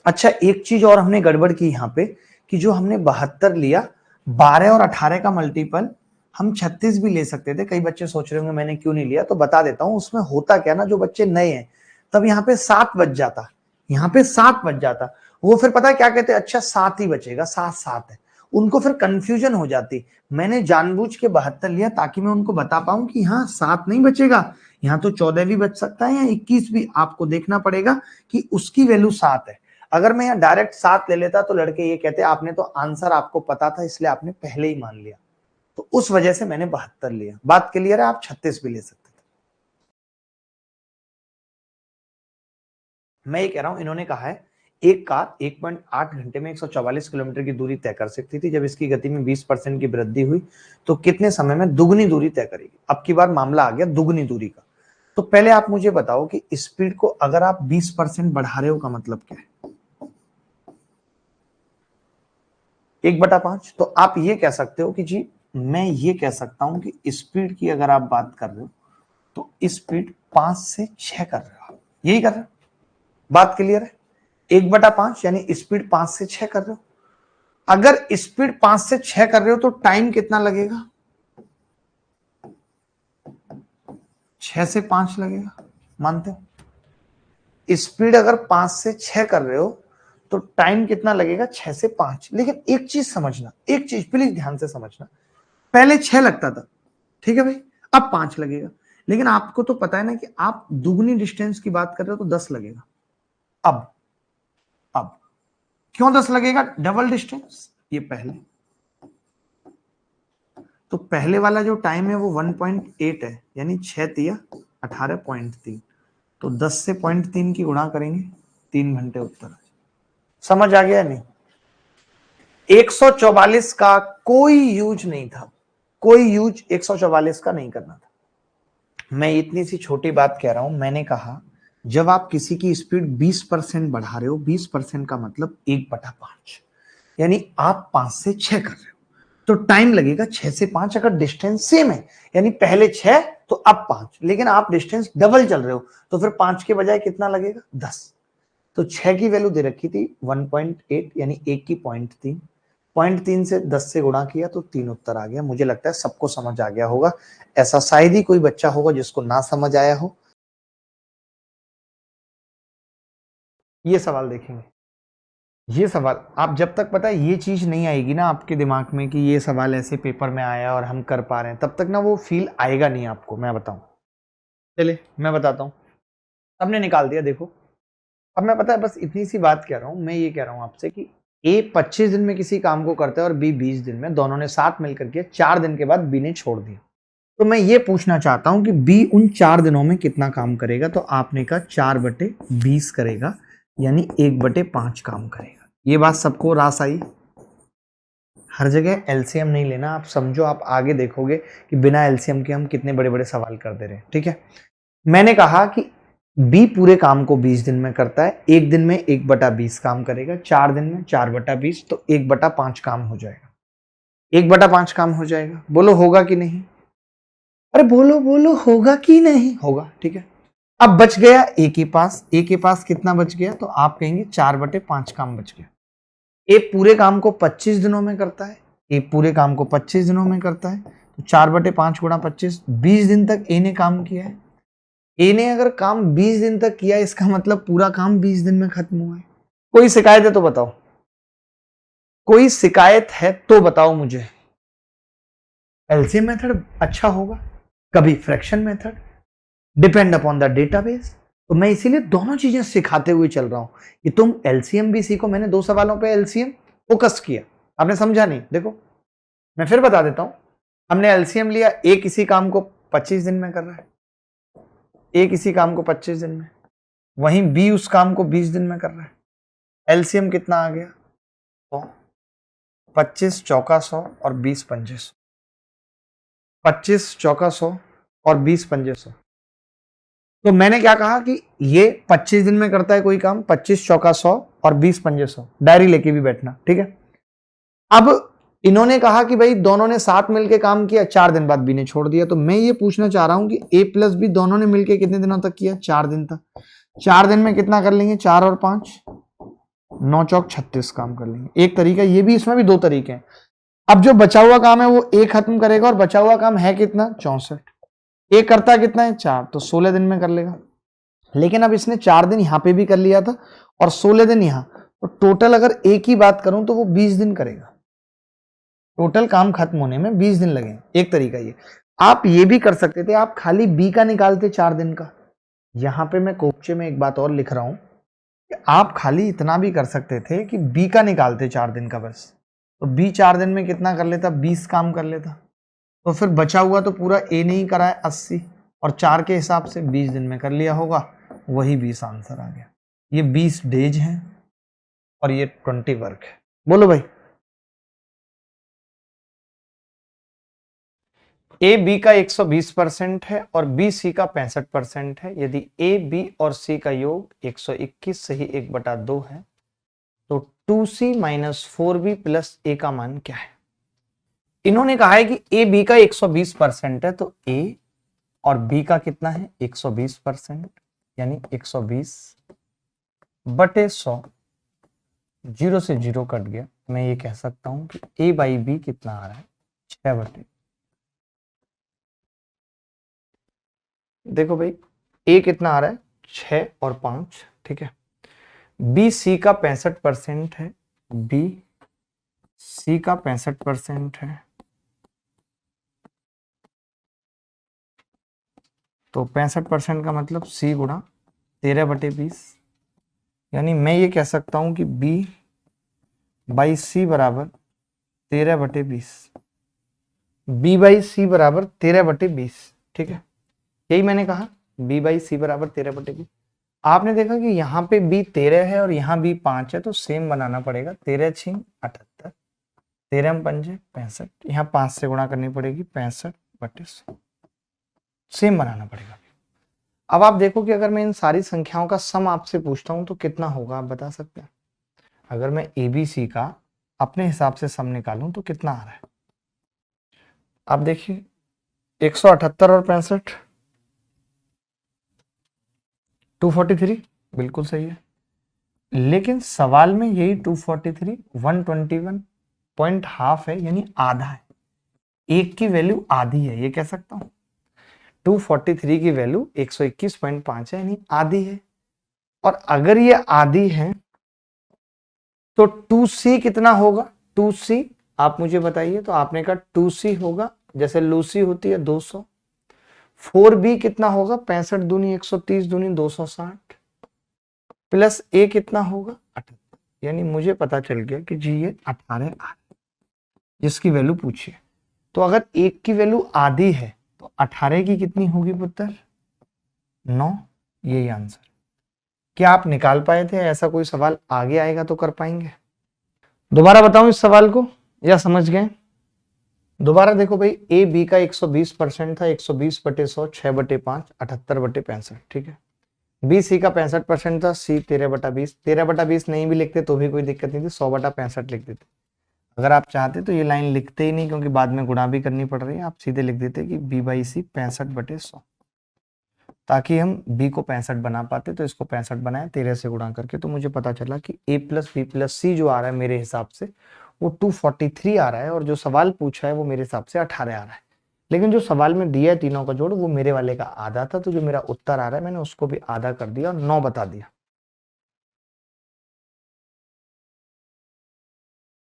अच्छा, एक चीज और हमने गड़बड़ की यहाँ पे, कि जो हमने 72 लिया, 12 और 18 का मल्टीपल हम 36 भी ले सकते थे। कई बच्चे सोच रहे होंगे मैंने क्यों नहीं लिया, तो बता देता हूं। उसमें होता क्या ना, जो बच्चे नए हैं, तब यहाँ पे 7 बच जाता, यहाँ पे 7 बच जाता। वो फिर पता है क्या कहते, अच्छा 7 ही बचेगा, 7 7 है। उनको फिर कंफ्यूजन हो जाती। मैंने जानबूझ के 72 लिया ताकि मैं उनको बता पाऊं कि हाँ 7 नहीं बचेगा, यहाँ तो 14 भी बच सकता है या 21 भी। आपको देखना पड़ेगा कि उसकी वैल्यू 7 है। अगर मैं यहाँ डायरेक्ट 7 ले लेता तो लड़के ये कहते आपने तो आंसर आपको पता था, इसलिए आपने पहले ही मान लिया। तो उस वजह से मैंने 72 लिया। बात क्लियर है? आप 36 भी ले सकते थे। मैं ये कह रहा हूं, इन्होंने कहा है एक कार 1.8 घंटे में 144 किलोमीटर की दूरी तय कर सकती थी। जब इसकी गति में 20% की वृद्धि हुई तो कितने समय में दुगनी दूरी तय करेगी? अब की बार मामला आ गया दुगनी दूरी का। तो पहले आप मुझे बताओ कि स्पीड को अगर आप 20% बढ़ा रहे हो का मतलब क्या है? 1/5। तो आप ये कह सकते हो कि जी, मैं ये कह सकता हूं कि स्पीड की अगर आप बात कर रहे हो तो स्पीड 5 से 6 कर रहे हो, यही कर रहे हो। बात क्लियर है? 1/5 यानी स्पीड 5 से 6 कर रहे हो। अगर स्पीड 5 से 6 कर रहे हो तो टाइम कितना लगेगा? 6 से 5 लगेगा, मानते हो? स्पीड अगर 5 से 6 कर रहे हो तो टाइम कितना लगेगा? 6 से 5। लेकिन एक चीज समझना, एक चीज प्लीज ध्यान से समझना, पहले 6 लगता था, ठीक है भाई, अब 5 लगेगा। लेकिन आपको तो पता है ना कि आप दुगनी डिस्टेंस की बात कर रहे हो तो 10 लगेगा। अब क्यों 10 लगेगा? डबल डिस्टेंस, ये पहले। तो पहले वाला जो टाइम है वो 1.8 है, यानी 6 तिया 18.3। तो 10 से 0.3 की गुणा करेंगे, 3 घंटे उत्तर। समझ आ गया नहीं? 144 का कोई यूज नहीं था, कोई यूज 144 का नहीं करना था। मैं इतनी सी छोटी बात कह रहा हूं। मैंने कहा जब आप किसी की स्पीड 20% बढ़ा रहे हो, 20% का मतलब 1/5, यानी आप 5 से 6 कर रहे हो तो टाइम लगेगा 6 से 5। अगर डिस्टेंस सेम है, यानी पहले 6 तो अब 5, लेकिन आप डिस्टेंस डबल चल रहे हो तो फिर 5 के बजाय कितना लगेगा? 10। तो 6 की वैल्यू दे रखी थी 1.8, यानी 1 की 0.3, 0.3 से 10 से गुणा किया तो 3 उत्तर आ गया। मुझे लगता है सबको समझ आ गया होगा। ऐसा शायद ही कोई बच्चा होगा जिसको ना समझ आया हो। ये सवाल देखेंगे, ये सवाल आप जब तक, पता है, ये चीज नहीं आएगी ना आपके दिमाग में कि ये सवाल ऐसे पेपर में आया और हम कर पा रहे हैं, तब तक ना वो फील आएगा नहीं आपको। मैं बताऊं, चलिए मैं बताता हूं। हमने निकाल दिया, देखो। अब मैं, पता है, बस इतनी सी बात कह रहा हूं। मैं ये कह रहा हूं आपसे कि ए 25 दिन में किसी काम को करता है और बी 20 दिन में, दोनों ने साथ मिलकर किया। 4 दिन के बाद बी ने छोड़ दिया। तो मैं ये पूछना चाहता हूं कि बी उन 4 दिनों में कितना काम करेगा। तो आपने कहा 4/20 करेगा, यानी 1/5 काम करेगा। ये बात सबको रास आई? हर जगह एलसीएम नहीं लेना, आप समझो। आप आगे देखोगे कि बिना एलसीएम के हम कितने बड़े बड़े सवाल कर दे रहे हैं, ठीक है। मैंने कहा कि बी पूरे काम को 20 दिन में करता है, एक दिन में 1/20 काम करेगा, 4 दिन में 4/20, तो 1/5 काम हो जाएगा। 1/5 काम हो जाएगा। बोलो होगा कि नहीं? अरे बोलो बोलो, होगा कि नहीं होगा? ठीक है, अब बच गया ए के पास, ए के पास कितना बच गया? तो आप कहेंगे 4/5 काम बच गया। ए पूरे काम को 25 दिनों में करता है, ए पूरे काम को 25 दिनों में करता है, तो 4/5 गुणा 25, 20 दिन तक ए ने काम किया है। ए ने अगर काम 20 दिन तक किया, इसका मतलब पूरा काम 20 दिन में खत्म हुआ है। कोई शिकायत है तो बताओ, कोई शिकायत है तो बताओ मुझे। एलसीएम मेथड अच्छा होगा, कभी fraction method, depend upon the database. तो मैं इसीलिए दोनों चीजें सिखाते हुए चल रहा हूं कि तुम एलसीएम भी सीखो। मैंने 2 सवालों पे एलसीएम फोकस किया, आपने समझा नहीं? देखो मैं फिर बता देता हूं। हमने एलसीएम लिया, ए किसी काम को 25 दिन में कर रहा है, ए किसी काम को 25 दिन में, वहीं बी उस काम को 20 दिन में कर रहा है। एलसीएम कितना आ गया? 100, 25 चौका 100 और 20 पंजे 100, 25 चौका 100 और 20 पंजे 100। तो मैंने क्या कहा कि ये 25 दिन में करता है कोई काम, 25 चौका 100 और 20 पंजे 100। डायरी लेके भी बैठना, ठीक है। अब इन्होंने कहा कि भाई दोनों ने साथ मिलके काम किया, 4 दिन बाद बी ने छोड़ दिया। तो मैं ये पूछना चाह रहा हूं कि ए प्लस बी दोनों ने मिलके कितने दिनों तक किया? 4 दिन तक। 4 दिन में कितना कर लेंगे? 4 और 5 9 चौक 36 काम कर लेंगे। एक तरीका ये भी, इसमें भी 2 तरीके हैं। अब जो बचा हुआ काम है वो ए खत्म करेगा, और बचा हुआ काम है कितना? 64। ए करता कितना है? 4, तो 16 दिन में कर लेगा। लेकिन अब इसने 4 दिन यहां पे भी कर लिया था और 16 दिन यहां, तो टोटल अगर ए की बात करूं तो वो 20 दिन करेगा। टोटल काम खत्म होने में 20 दिन लगे। एक तरीका ये। आप ये भी कर सकते थे, आप खाली बी का निकालते 4 दिन का। यहां पे मैं कोपचे में एक बात और लिख रहा हूं कि आप खाली इतना भी कर सकते थे कि बी का निकालते 4 दिन का बस। तो बी 4 दिन में कितना कर लेता? 20 काम कर लेता। तो फिर बचा हुआ तो पूरा ए ने ही करा है 80, और 4 के हिसाब से 20 दिन में कर लिया होगा, वही 20 आंसर आ गया। ये 20 डेज हैं और ये 20 वर्क है। बोलो भाई। ए बी का 120% है और बी सी का 65% है। यदि ए बी और सी का योग 121 सही 1/2 है, तो 2c माइनस 4b प्लस ए का मान क्या है? इन्होंने कहा है कि ए बी का 120% है, तो ए और बी का कितना है? 120%, यानी 120/100। 0 से 0 कट गया। मैं ये कह सकता हूं कि ए बाई बी कितना आ रहा है? 6/। देखो भाई, ए कितना आ रहा है? 6 और 5, ठीक है। बी सी का 65% है, बी सी का 65% है, तो 65% का मतलब सी गुणा 13/20, यानी मैं ये कह सकता हूं कि बी बाई सी बराबर 13/20, बी बाई सी बराबर 13/20, ठीक है। यही मैंने कहा, बी बाई सी बराबर 13/20। आपने देखा कि यहाँ पे बी 13 है और यहाँ बी 5 है, तो सेम बनाना पड़ेगा। 13 6 78, 13 पंजे 65, यहाँ 5 से गुणा करनी पड़ेगी, 65/100। सेम बनाना पड़ेगा। अब आप देखो कि अगर मैं इन सारी संख्याओं का सम आपसे पूछता हूं तो कितना होगा, आप बता सकते हैं? अगर मैं एबीसी का अपने हिसाब से सम निकालूं तो कितना आ रहा है? आप देखिए, 178 और 65, 243, बिल्कुल सही है। लेकिन सवाल में यही 243 121.5 है, यानी आधा है। एक की वैल्यू आधी है, ये कह सकता हूं। 243 की वैल्यू 121.5 है, यानी आधी है। और अगर ये आधी है तो 2c कितना होगा? 2c आप मुझे बताइए। तो आपने कहा 2c होगा, जैसे लूसी होती है 200। 4b कितना होगा? 65 दूनी 130 दूनी 260, प्लस a कितना होगा? 78, यानी मुझे पता चल गया कि जी ये 18 जिसकी वैल्यू पूछिए। तो अगर एक की वैल्यू आधी है तो 18 की कितनी होगी पुत्र? 9। यही आंसर। क्या आप निकाल पाए थे? ऐसा कोई सवाल आगे आएगा तो कर पाएंगे? दोबारा बताऊं इस सवाल को या समझ गए? दोबारा देखो भाई, ए बी का 120% था, 120/100, 6/5, 78/65, ठीक है। बी सी का 65% था, सी 13/20, 13/20 नहीं भी लिखते तो भी कोई दिक्कत नहीं थी, 100/65 लिख देते। अगर आप चाहते तो ये लाइन लिखते ही नहीं, क्योंकि बाद में गुणा भी करनी पड़ रही है, आप सीधे लिख देते कि b/c 65/100, ताकि हम b को 65 बना पाते। तो इसको 65 बनाए 13 से गुणा करके, तो मुझे पता चला कि a + b + c जो आ रहा है मेरे हिसाब से वो 243 आ रहा है, और जो सवाल पूछा है वो मेरे हिसाब से 18 आ रहा है। लेकिन जो सवाल में दिया है तीनों का जोड़, वो मेरे वाले का आधा था, तो जो मेरा उत्तर आ रहा है मैंने उसको भी आधा कर दिया और 9 बता दिया।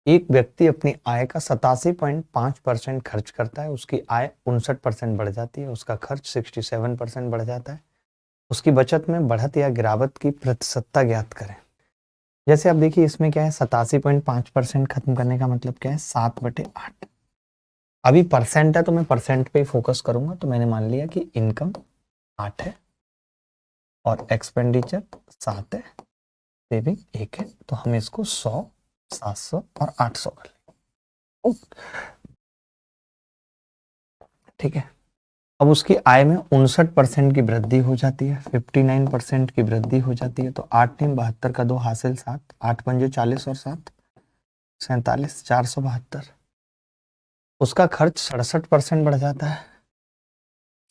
एक व्यक्ति अपनी आय का 87.5% खर्च करता है, उसकी आय 59% बढ़ जाती है, उसका खर्च 67% बढ़ जाता है। उसकी बचत में बढ़त या गिरावट की प्रतिशतता ज्ञात करें। जैसे आप देखिए इसमें क्या है, 87.5% खत्म करने का मतलब क्या है, 7/8। अभी परसेंट है तो मैं परसेंट पे ही फोकस करूंगा, तो मैंने मान लिया कि इनकम 8 है और एक्सपेंडिचर 7 है, सेविंग 1 है, तो हम इसको 100, 700 और 800 कर लेंगे। ठीक है। अब उसकी आय में 59% की वृद्धि हो जाती है, 59% की वृद्धि हो जाती है, तो 8 × 72 का 2 हासिल 7, 8 पंजे 40 और 7 47, 472। उसका खर्च 67% बढ़ जाता है,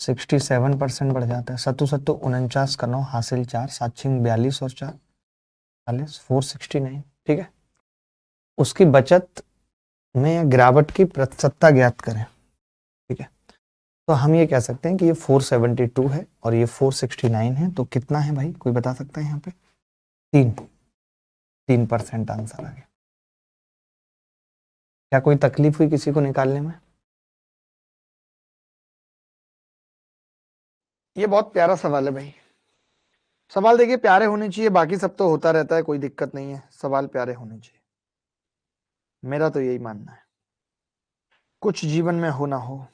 67% बढ़ जाता है, 7 7 49 का 9 हासिल 4, 7 6 42 और 4 40, 469। ठीक है। उसकी बचत में गिरावट की प्रतिशतता ज्ञात करें। ठीक है। तो हम ये कह सकते हैं कि ये 472 है और ये 469 है, तो कितना है भाई, कोई बता सकता है यहाँ पे? 3% आंसर आ गया। क्या कोई तकलीफ हुई किसी को निकालने में? ये बहुत प्यारा सवाल है भाई। सवाल देखिए प्यारे होने चाहिए, बाकी सब तो होता रहता है, कोई दिक्कत नहीं है, सवाल प्यारे होने चाहिए, मेरा तो यही मानना है। कुछ जीवन में हो ना हो,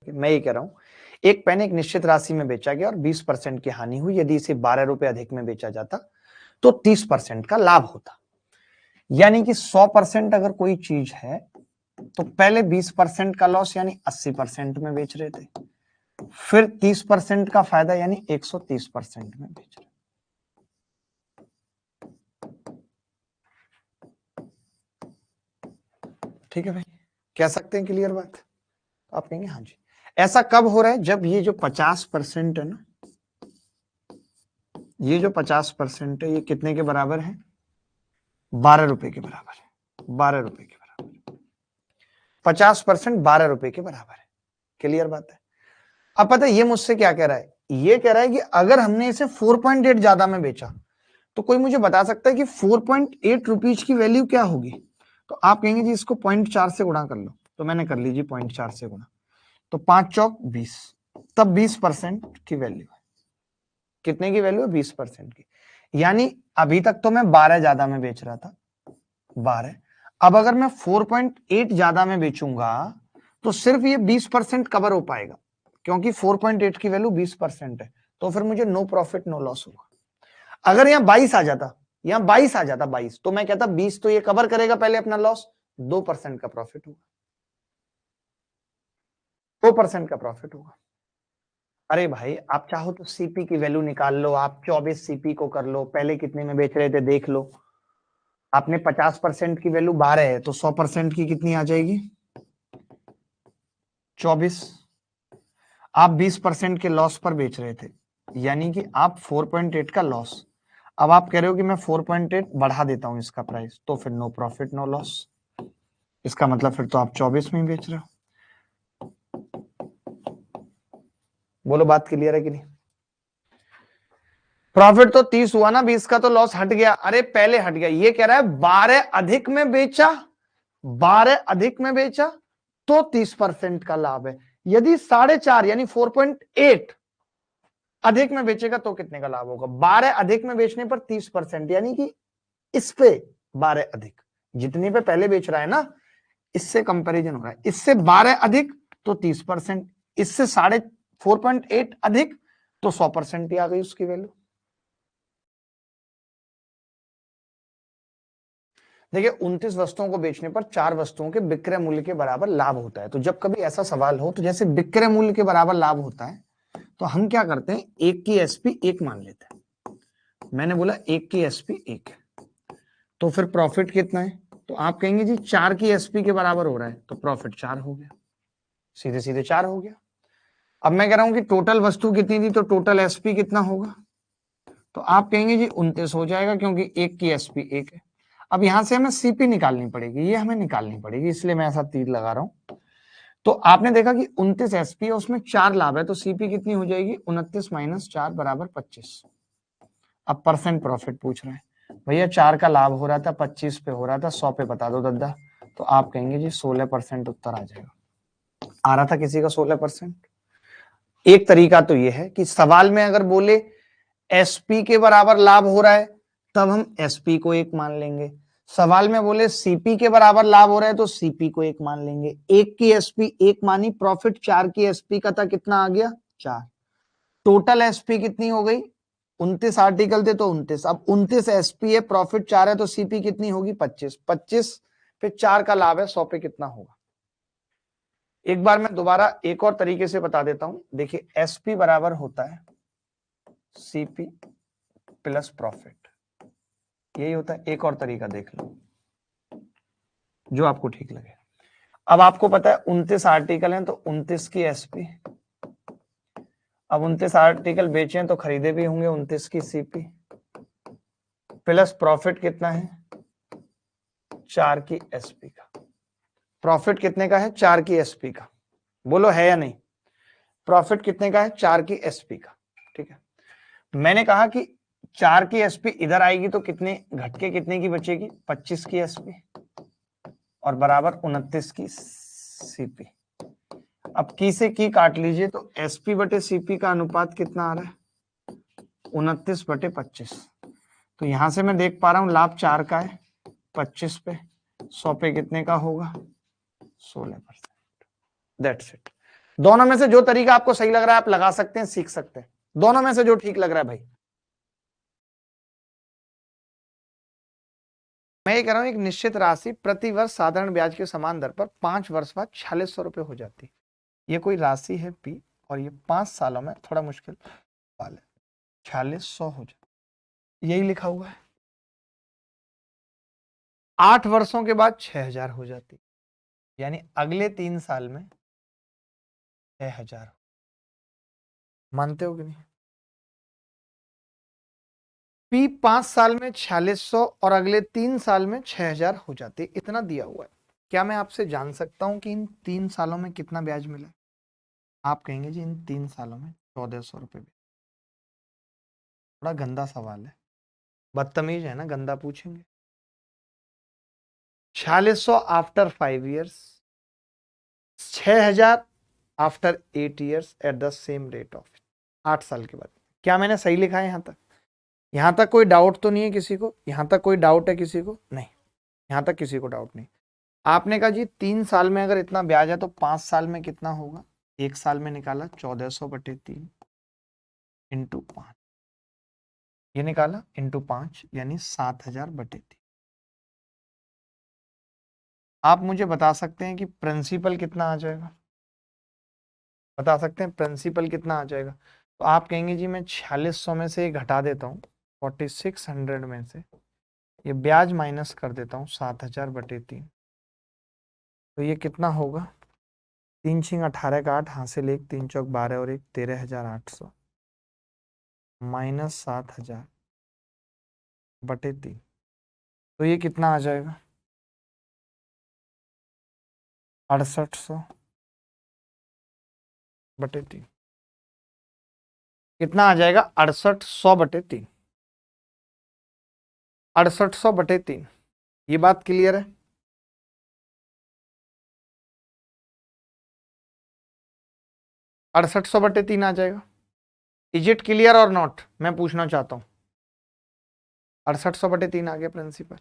मैं ये कह रहा हूं, एक पेन एक निश्चित राशि में बेचा गया और 20% की हानि हुई। यदि इसे 12 रुपए अधिक में बेचा जाता तो 30% का लाभ होता। यानी कि 100% अगर कोई चीज है तो पहले 20% का लॉस यानी 80% में बेच रहे थे, फिर 30% का फायदा यानी 130% में बेच रहे। ठीक है भाई, कह सकते हैं क्लियर बात? आप कहेंगे हाँ जी। ऐसा कब हो रहा है? जब ये जो 50% है ना, ये जो 50% है, ये कितने के बराबर है? 12 रुपए के बराबर है। 12 रुपए के बराबर, 50% 12 रुपए के बराबर है। क्लियर बात है? अब पता है ये मुझसे क्या कह रहा है? ये कह रहा है कि अगर हमने इसे 4.8 ज्यादा में बेचा, तो कोई मुझे बता सकता है कि 4.8 रुपीज की वैल्यू क्या होगी? तो आप कहेंगे जी इसको 0.4 से गुणा कर लो, तो मैंने कर लीजिए 0.4 से गुणा, तो 5 चौक 20, तब 20% की वैल्यू है। कितने की वैल्यू है? 20% की। यानी अभी तक तो मैं 12 ज्यादा में बेच रहा था, 12। अब अगर मैं 4.8 ज्यादा में बेचूंगा तो सिर्फ ये 20% कवर हो पाएगा, क्योंकि 4.8 की वैल्यू 20% है, तो फिर मुझे नो प्रॉफिट नो लॉस होगा। अगर यहां 22 आ जाता, यहां 22 आ जाता 22, तो मैं कहता 20 तो ये कवर करेगा पहले अपना लॉस, 2% का प्रॉफिट होगा, 2% का प्रॉफिट होगा। अरे भाई आप चाहो तो सीपी की वैल्यू निकाल लो, आप 24 सीपी को कर लो, पहले कितने में बेच रहे थे देख लो। आपने 50% की वैल्यू 12 है, तो 100% की कितनी आ जाएगी? 24। आप 20% के लॉस पर बेच रहे थे, यानी कि आप 4.8 का लॉस। अब आप कह रहे हो कि मैं 4.8 बढ़ा देता हूं इसका प्राइस, तो फिर नो प्रॉफिट नो लॉस। इसका मतलब फिर तो आप 24 में ही बेच रहे हो। बोलो बात क्लियर है कि नहीं? प्रॉफिट तो 30 हुआ ना, 20 का तो लॉस हट गया। अरे पहले हट गया, ये कह रहा है 12 अधिक में बेचा, 12 अधिक में बेचा तो 30% का लाभ है। यदि 4.5 यानी 4.8 अधिक में बेचेगा तो कितने का लाभ होगा? 12 अधिक में बेचने पर 30%, यानी कि इस पे 12 अधिक, जितने पे पहले बेच रहा है ना, इससे कंपैरिजन हो रहा है, इससे 12 अधिक तो 30%, इससे 4.8 अधिक तो 100% ही आ गई उसकी वैल्यू। देखिए 29 वस्तुओं को बेचने पर 4 वस्तुओं के विक्रय मूल्य के बराबर लाभ होता है। तो जब कभी ऐसा सवाल हो, तो जैसे विक्रय मूल्य के बराबर लाभ होता है, तो हम क्या करते हैं, एक की एसपी 1 मान लेते हैं। मैंने बोला एक की एसपी 1 है, तो फिर प्रॉफिट कितना है? तो आप कहेंगे जी 4 की एसपी के बराबर हो रहा है, तो प्रॉफिट 4 हो गया, सीधे सीधे 4 हो गया। अब मैं कह रहा हूं कि टोटल वस्तु कितनी थी, तो टोटल एसपी कितना होगा, तो आप कहेंगे जी 29 हो जाएगा, क्योंकि 1 की एसपी 1 है। अब यहां से हमें सीपी निकालनी पड़ेगी, ये हमें निकालनी पड़ेगी, इसलिए मैं ऐसा तीर लगा रहा हूं। तो आपने देखा कि 29 एसपी है, उसमें 4 लाभ है, तो सीपी कितनी हो जाएगी, 29 माइनस 4 बराबर 25। अब परसेंट प्रॉफिट पूछ रहे हैं भैया, 4 का लाभ हो रहा था, 25 पे हो रहा था, 100 पे बता दो दद्दा, तो आप कहेंगे जी 16% उत्तर आ जाएगा। आ रहा था किसी का 16%? एक तरीका तो ये है कि सवाल में अगर बोले एसपी के बराबर लाभ हो रहा है, तब हम एसपी को 1 मान लेंगे। सवाल में बोले सीपी के बराबर लाभ हो रहा है, तो सीपी को 1 मान लेंगे। 1 की एसपी 1 मानी, प्रॉफिट 4 की एसपी का था, कितना आ गया 4। टोटल एसपी कितनी हो गई, 29 आर्टिकल थे तो 29, अब 29 एसपी है, प्रॉफिट 4 है, तो सीपी कितनी होगी 25। 25 पे 4 का लाभ है, 100 पे कितना होगा। एक बार मैं दोबारा एक और तरीके से बता देता हूं, देखिए एसपी बराबर होता है सीपी प्लस प्रॉफिट, यही होता है। एक और तरीका देख लो जो आपको ठीक लगे। अब आपको पता है 29 आर्टिकल हैं, तो 29 की एसपी, अब 29 आर्टिकल बेचे हैं तो खरीदे भी होंगे, 29 की सीपी प्लस प्रॉफिट कितना है 4 की एसपी का। प्रॉफिट कितने का है 4 की एसपी का, बोलो है या नहीं, प्रॉफिट कितने का है 4 की एसपी का। ठीक है, मैंने कहा कि 4 की एसपी इधर आएगी तो कितने घट के कितने की बचेगी 25 की एसपी और बराबर 29 की सीपी। अब की से की काट लीजिए, तो एसपी बटे सीपी का अनुपात कितना आ रहा है 29 बटे 25। तो यहां से मैं देख पा रहा हूं लाभ 4 का है, 25 पे 100 पे कितने का होगा 16%। That's it. दोनों में से जो तरीका आपको सही लग रहा है आप लगा सकते हैं, सीख सकते हैं, दोनों में से जो ठीक लग रहा है भाई। मैं ये कह रहा हूं एक निश्चित राशि प्रति वर्ष साधारण ब्याज के समान दर पर 5 वर्ष बाद 4600 रुपए हो जाती है। ये कोई राशि है पी, और ये 5 सालों में, थोड़ा मुश्किल सवाल है, 4600 हो जाती, यही लिखा हुआ है। 8 वर्षों के बाद 6000 हो जाती, यानी अगले 3 साल में 6000। मानते हो कि नहीं? पी 5 साल में 4600 और अगले 3 साल में 6000 हो जाती, इतना दिया हुआ है। क्या मैं आपसे जान सकता हूं कि इन 3 सालों में कितना ब्याज मिला? आप कहेंगे जी इन 3 सालों में 1400 रुपए। बड़ा गंदा सवाल है, बदतमीज है ना, गंदा पूछेंगे। 4600 after 5 years, 6000 after 8 years at the same rate of 8 साल के बाद। क्या मैंने सही लिखा है? यहां तक कोई डाउट तो नहीं है किसी को? यहां तक कोई डाउट है किसी को? नहीं, यहां तक किसी को डाउट नहीं। आपने कहा जी 3 साल में अगर इतना ब्याज है तो 5 साल में कितना होगा? 1 साल में निकाला 1400 बटे 3 इंटू 5, ये निकाला इंटू 5 यानी 7000 बटे 3। आप मुझे बता सकते हैं कि प्रिंसिपल कितना आ जाएगा? बता सकते हैं प्रिंसिपल कितना आ जाएगा? तो आप कहेंगे जी मैं 4600 में से घटा देता हूँ, 4600 में से ये ब्याज माइनस कर देता हूँ 7000 बटे 3, तो ये कितना होगा? 3 छिंग 18 का 8, हासिल 1, 3 चौक 12 और 1 13800 माइनस 7000 बटे 3, तो ये कितना आ जाएगा? 6800 बटे 3। कितना आ जाएगा? 6800 बटे 3, 6800 बटे 3। ये बात क्लियर है? अड़सठ सौ बटे 3 आ जाएगा। इज इट क्लियर और नॉट, मैं पूछना चाहता हूं। 6800 बटे 3 आ गया प्रिंसिपल।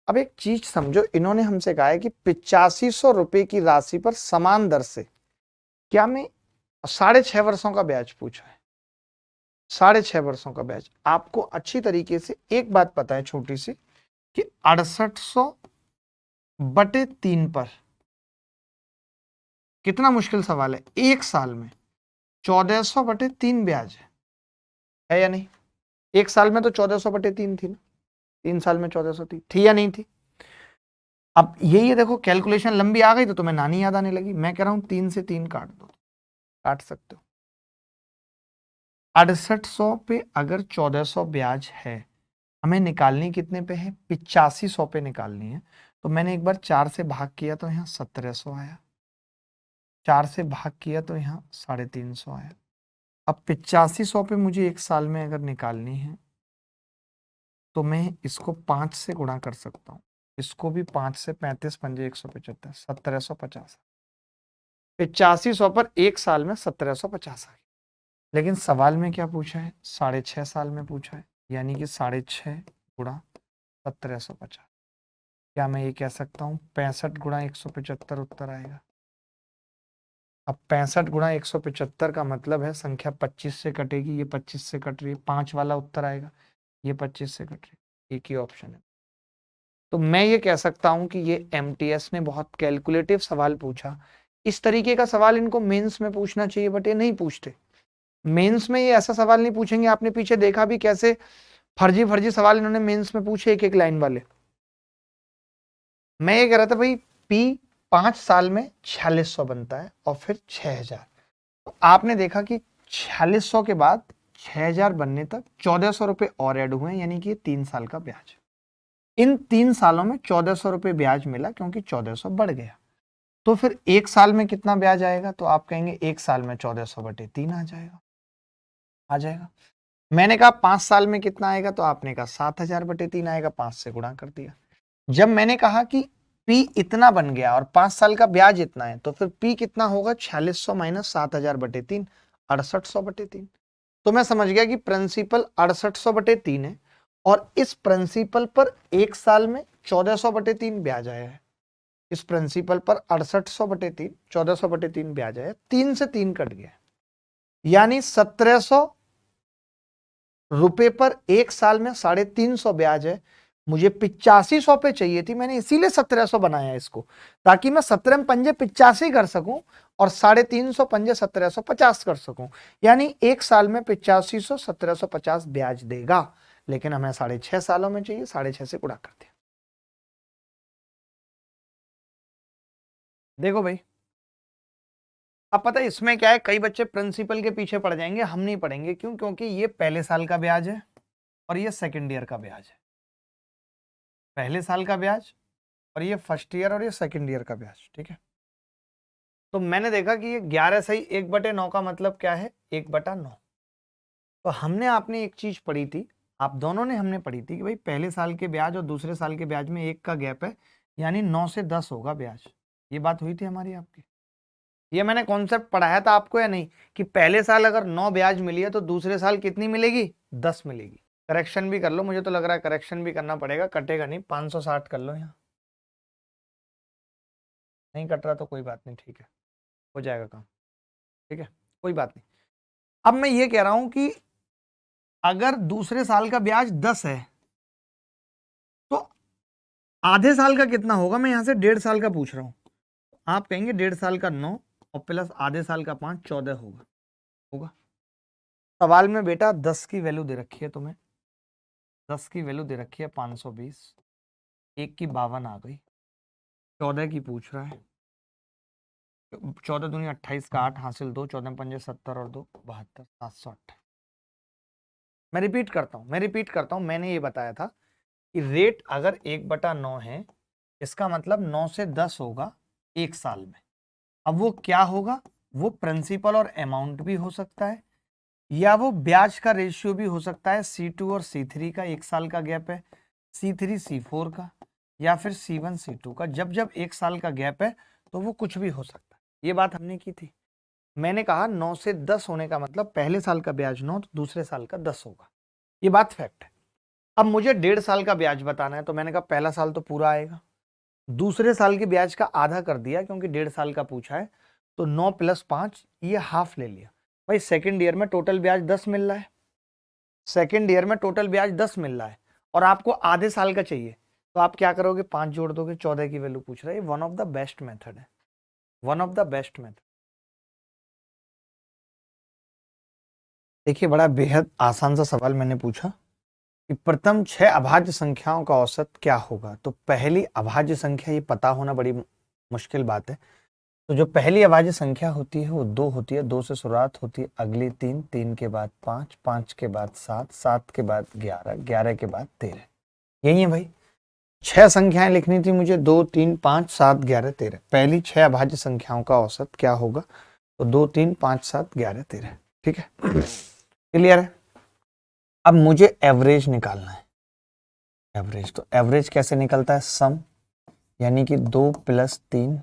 अब एक चीज समझो, इन्होंने हमसे कहा है कि 8500 रुपए की राशि पर समान दर से, क्या मैं 6.5 वर्षों का ब्याज पूछा है, 6.5 वर्षों का ब्याज। आपको अच्छी तरीके से एक बात पता है छोटी सी, कि 6800 बटे 3 पर कितना मुश्किल सवाल है, एक साल में 1400 बटे 3 ब्याज है या नहीं? एक साल में तो 1400 बटे 3 थी ना, 3 साल में 1400 थी या नहीं थी? अब ये देखो कैलकुलेशन लंबी आ गई तो तुम्हें नानी याद आने लगी। मैं कह रहा हूं 3 से 3 काट दो, काट सकते हो। 6800 पे अगर 1400 ब्याज है, हमें निकालनी कितने पे है? 8500 पे निकालनी है। तो मैंने एक बार 4 से भाग किया तो यहाँ 1700 आया, 4 से भाग किया तो यहाँ 350 आया। अब 8500 पे मुझे एक साल में अगर निकालनी है तो मैं इसको 5 से गुणा कर सकता हूँ, इसको भी 5 से, 35 पंजे 175, 1750। 8500 पर एक साल में 1750 आ गया। लेकिन सवाल में क्या पूछा है? 6.5 साल में पूछा है, यानी कि 6.5 गुणा 1750। क्या मैं ये कह सकता हूँ 65 गुणा 175 उत्तर आएगा? अब 65 गुणा 175 का मतलब है संख्या 25 से कटेगी, ये 25 से कट रही है, 5 वाला उत्तर आएगा, ये 25 से कट रही है, एक ही ऑप्शन है। तो मैं ये कह सकता हूं कि ये एमटीएस ने बहुत कैलकुलेटिव सवाल पूछा। इस तरीके का सवाल इनको मेंस में पूछना चाहिए, बट ये नहीं पूछते। मेंस में ये ऐसा सवाल नहीं पूछेंगे। आपने पीछे देखा भी कैसे फर्जी फर्जी सवाल इन्होंने मेंस में पूछे, एक एक लाइन वाले। मैं ये कह रहा था भाई पी 5 साल में 4600 बनता है और फिर 6000। तो आपने देखा कि 4600 के बाद 6000 बनने तक 1400 रुपए और ऐड हुए, यानी कि 3 साल का ब्याज। इन 3 सालों में 1400 रुपए ब्याज मिला क्योंकि 1400 बढ़ गया। तो फिर एक साल में कितना ब्याज आएगा? तो आप कहेंगे एक साल में 1400 बटे 3 आ जाएगा, आ जाएगा। मैंने कहा 5 साल में कितना आएगा? तो आपने कहा 7000 बटे 3 आएगा, 5 से गुणा कर दिया। जब मैंने कहा कि पी इतना बन गया और 5 साल का ब्याज इतना है, तो फिर पी कितना होगा? 4600 माइनस 7000 बटे 3, 6800 बटे 3। तो मैं समझ गया कि प्रिंसिपल 6800 बटे 3 है और इस प्रिंसिपल पर एक साल में 1400 बटे 3 ब्याज आया है। इस प्रिंसिपल पर 6800 बटे 3, 1400 बटे 3 ब्याज आया, 3 से 3 कट गया, यानी 1700 रुपए पर एक साल में 350 ब्याज है। मुझे 8500 पे चाहिए थी, मैंने इसीलिए 1700 बनाया इसको, ताकि मैं 17 में पंजे 85 कर सकूं और 350 पंजे 1750 कर सकूं। यानी एक साल में 8500 1750 ब्याज देगा, लेकिन हमें 6.5 सालों में चाहिए, 6.5 से गुणा कर दिया। देखो भाई, अब पता है इसमें क्या है, कई बच्चे प्रिंसिपल के पीछे पड़ जाएंगे, हम नहीं पड़ेंगे। क्यों? क्योंकि ये पहले साल का ब्याज है और ये सेकेंड ईयर का ब्याज है। पहले साल का ब्याज और ये फर्स्ट ईयर और ये सेकेंड ईयर का ब्याज, ठीक है। तो मैंने देखा कि ये 11 सही 1/9 का मतलब क्या है? 1/9। तो हमने आपने एक चीज पढ़ी थी, आप दोनों ने हमने पढ़ी थी कि भाई पहले साल के ब्याज और दूसरे साल के ब्याज में 1 का गैप है, यानी 9 से 10 होगा ब्याज। ये बात हुई थी हमारी आपकी। ये मैंने कॉन्सेप्ट पढ़ाया था आपको या नहीं, कि पहले साल अगर 9 ब्याज मिली है तो दूसरे साल कितनी मिलेगी? 10 मिलेगी। करेक्शन भी कर लो, मुझे तो लग रहा है करेक्शन भी करना पड़ेगा, कटेगा नहीं। 560 कर लो, यहाँ नहीं कट रहा तो कोई बात नहीं, ठीक है, हो जाएगा काम, ठीक है, कोई बात नहीं। अब मैं ये कह रहा हूं कि अगर दूसरे साल का ब्याज 10 है तो आधे साल का कितना होगा? मैं यहां से 1.5 साल का पूछ रहा हूं। आप कहेंगे 1.5 साल का 9 और प्लस आधे साल का 5, 14 होगा। होगा। सवाल में बेटा 10 की वैल्यू दे रखी है तुम्हें, 10 की वैल्यू दे रखी है 520, 1 की 52 आ गई, 14 की पूछ रहा है। 14 दूनी 28 का 8 हासिल 2, 14 पंजे 70 और 2 72, 728। मैं रिपीट करता हूं, मैंने ये बताया था कि रेट अगर 1/9 है, इसका मतलब 9 से 10 होगा एक साल में। अब वो क्या होगा? वो प्रिंसिपल और अमाउंट भी हो सकता है, या वो ब्याज का रेशियो भी हो सकता है। C2 और C3 का एक साल का गैप है, C3 C4 का, या फिर C1 C2 का। जब जब एक साल का गैप है तो वो कुछ भी हो सकता है। ये बात हमने की थी। मैंने कहा 9 से 10 होने का मतलब पहले साल का ब्याज 9 तो दूसरे साल का 10 होगा। ये बात फैक्ट है। अब मुझे 1.5 साल का ब्याज बताना है, तो मैंने कहा पहला साल तो पूरा आएगा, दूसरे साल के ब्याज का आधा कर दिया क्योंकि 1.5 साल का पूछा है, तो 9 + 5 ये हाफ ले लिया। भाई सेकेंड ईयर में टोटल ब्याज 10 मिल रहा है, सेकेंड ईयर में टोटल ब्याज 10 मिल रहा है और आपको आधे साल का चाहिए, तो आप क्या करोगे? 5 जोड़ दोगे, 14 की वैल्यू पूछ रहा है। One of the best method है, one of the best method. देखिए बड़ा बेहद आसान सा सवाल मैंने पूछा, कि प्रथम 6 अभाज्य संख्याओं का औसत क्या होगा। तो पहली अभाज्य संख्या, ये पता होना बड़ी मुश्किल बात है। तो जो पहली अभाज्य संख्या होती है वो 2 होती है, 2 से शुरुआत होती है, अगली 3, 3 के बाद 5, 5 के बाद 7, 7 के बाद 11, 11 के बाद 13। यही है भाई, 6 संख्याएं लिखनी थी मुझे, 2, 3, 5, 7, 11, 13। पहली 6 अभाज्य संख्याओं का औसत क्या होगा। तो 2, 3, 5, 7, 11, 13। ठीक है, क्लियर है। अब मुझे एवरेज निकालना है। एवरेज, तो एवरेज कैसे निकलता है, सम, यानी कि 2 + 3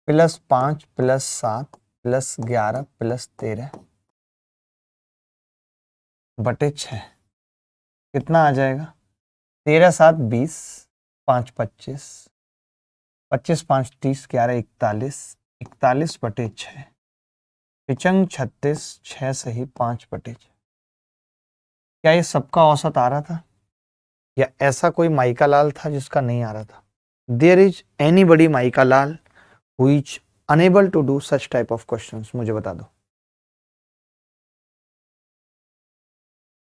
+ 5 + 7 + 11 + 13 बटे 6, कितना आ जाएगा, 13 × 7 = 20, 5 × 25, 25 × 5 = 30, 11 × 41, 41 बटे 6, पिचंग 36, 6 सही 5 बटे 6। क्या ये सबका औसत आ रहा था, या ऐसा कोई माइका लाल था जिसका नहीं आ रहा था। देयर इज एनीबडी माइका लाल who is unable to do such type of questions, मुझे बता दो।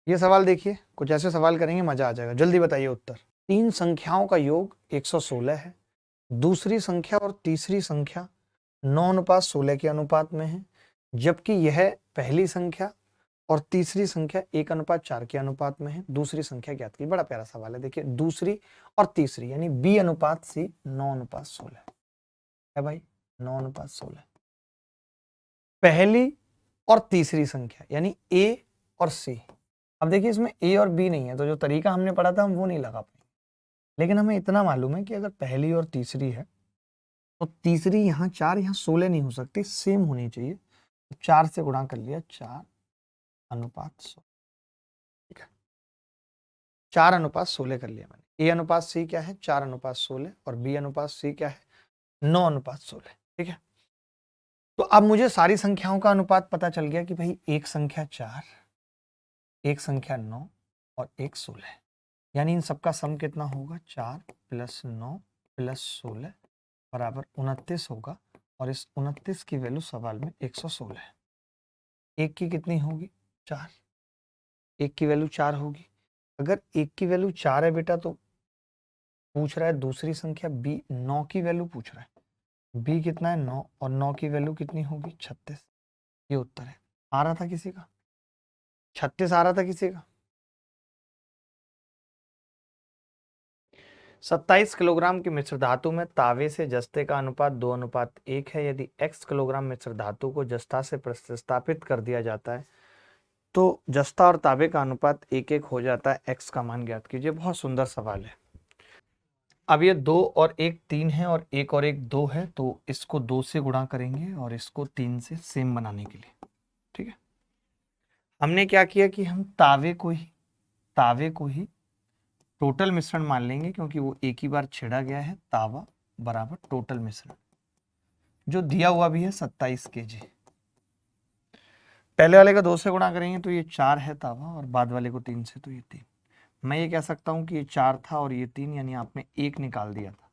ये सवाल देखिए, कुछ ऐसे सवाल करेंगे मजा आ जाएगा, जल्दी बताइए उत्तर। 3 संख्याओं का योग 116 है, दूसरी संख्या और तीसरी संख्या 9:16 के अनुपात में है, जबकि यह पहली संख्या और तीसरी संख्या 1:4 के अनुपात में है। दूसरी संख्या ज्ञात की। बड़ा प्यारा सवाल है, देखिए दूसरी और तीसरी यानी B/C 9:16 है भाई, 9:16। पहली और तीसरी संख्या यानी A और C। अब देखिए इसमें A और B नहीं है, तो जो तरीका हमने पढ़ा था हम वो नहीं लगा पाएंगे, लेकिन हमें इतना मालूम है कि अगर पहली और तीसरी है तो तीसरी यहाँ 4, यहाँ 16 नहीं हो सकती, सेम होनी चाहिए। तो 4 से गुणा कर लिया, 4:16। ठीक है, 4:16 कर लिया मैंने। A/C क्या है, 4:16, और B/C क्या है, 9:16। ठीक है, तो अब मुझे सारी संख्याओं का अनुपात पता चल गया कि भाई एक संख्या 4, एक संख्या 9 और एक 16, यानी इन सबका सम कितना होगा, 4 + 9 + 16 बराबर 29 होगा, और इस 29 की वैल्यू सवाल में 116 है। एक की कितनी होगी, 4, एक की वैल्यू 4 होगी। अगर एक की वैल्यू 4 है बेटा, तो पूछ रहा है दूसरी संख्या B, 9 की वैल्यू पूछ रहा है। B कितना है, 9, और 9 की वैल्यू कितनी होगी, 36। ये उत्तर है। आ रहा था किसी का, 36 आ रहा था किसी का। 27 किलोग्राम की मिश्र धातु में तावे से जस्ते का अनुपात 2:1 है। यदि x किलोग्राम मिश्र धातु को जस्ता से प्रतिस्थापित कर दिया जाता है तो जस्ता और तावे का अनुपात 1:1 हो जाता है। x का मान ज्ञात कीजिए। बहुत सुंदर सवाल है। अब ये 2 और 1 3 है, और 1 और 1 2 है, तो इसको 2 से गुणा करेंगे और इसको 3 से सेम बनाने के लिए। ठीक है, हमने क्या किया कि हम तावे को ही टोटल मिश्रण मान लेंगे, क्योंकि वो एक ही बार छेड़ा गया है। तावा बराबर टोटल मिश्रण, जो दिया हुआ भी है 27 kg। पहले वाले का 2 से गुणा करेंगे तो ये 4 है तावा, और बाद वाले को 3 से, तो ये 3। मैं ये कह सकता हूं कि ये 4 था और ये 3, यानी आपने 1 निकाल दिया था।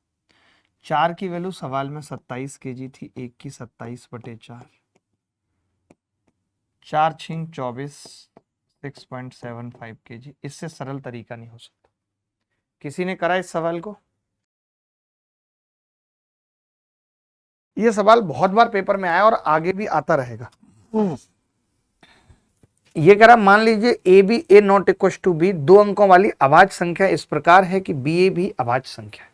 4 की वैल्यू सवाल में 27 kg थी, 1 की 27/4, 4 × 24 6.75 kg। इससे सरल तरीका नहीं हो सकता। किसी ने करा इस सवाल को? ये सवाल बहुत बार पेपर में आया और आगे भी आता रहेगा। ये कह रहा, मान लीजिए AB A≠B 2 अंकों वाली अभाज्य संख्या इस प्रकार है कि BA भी अभाज्य संख्या है।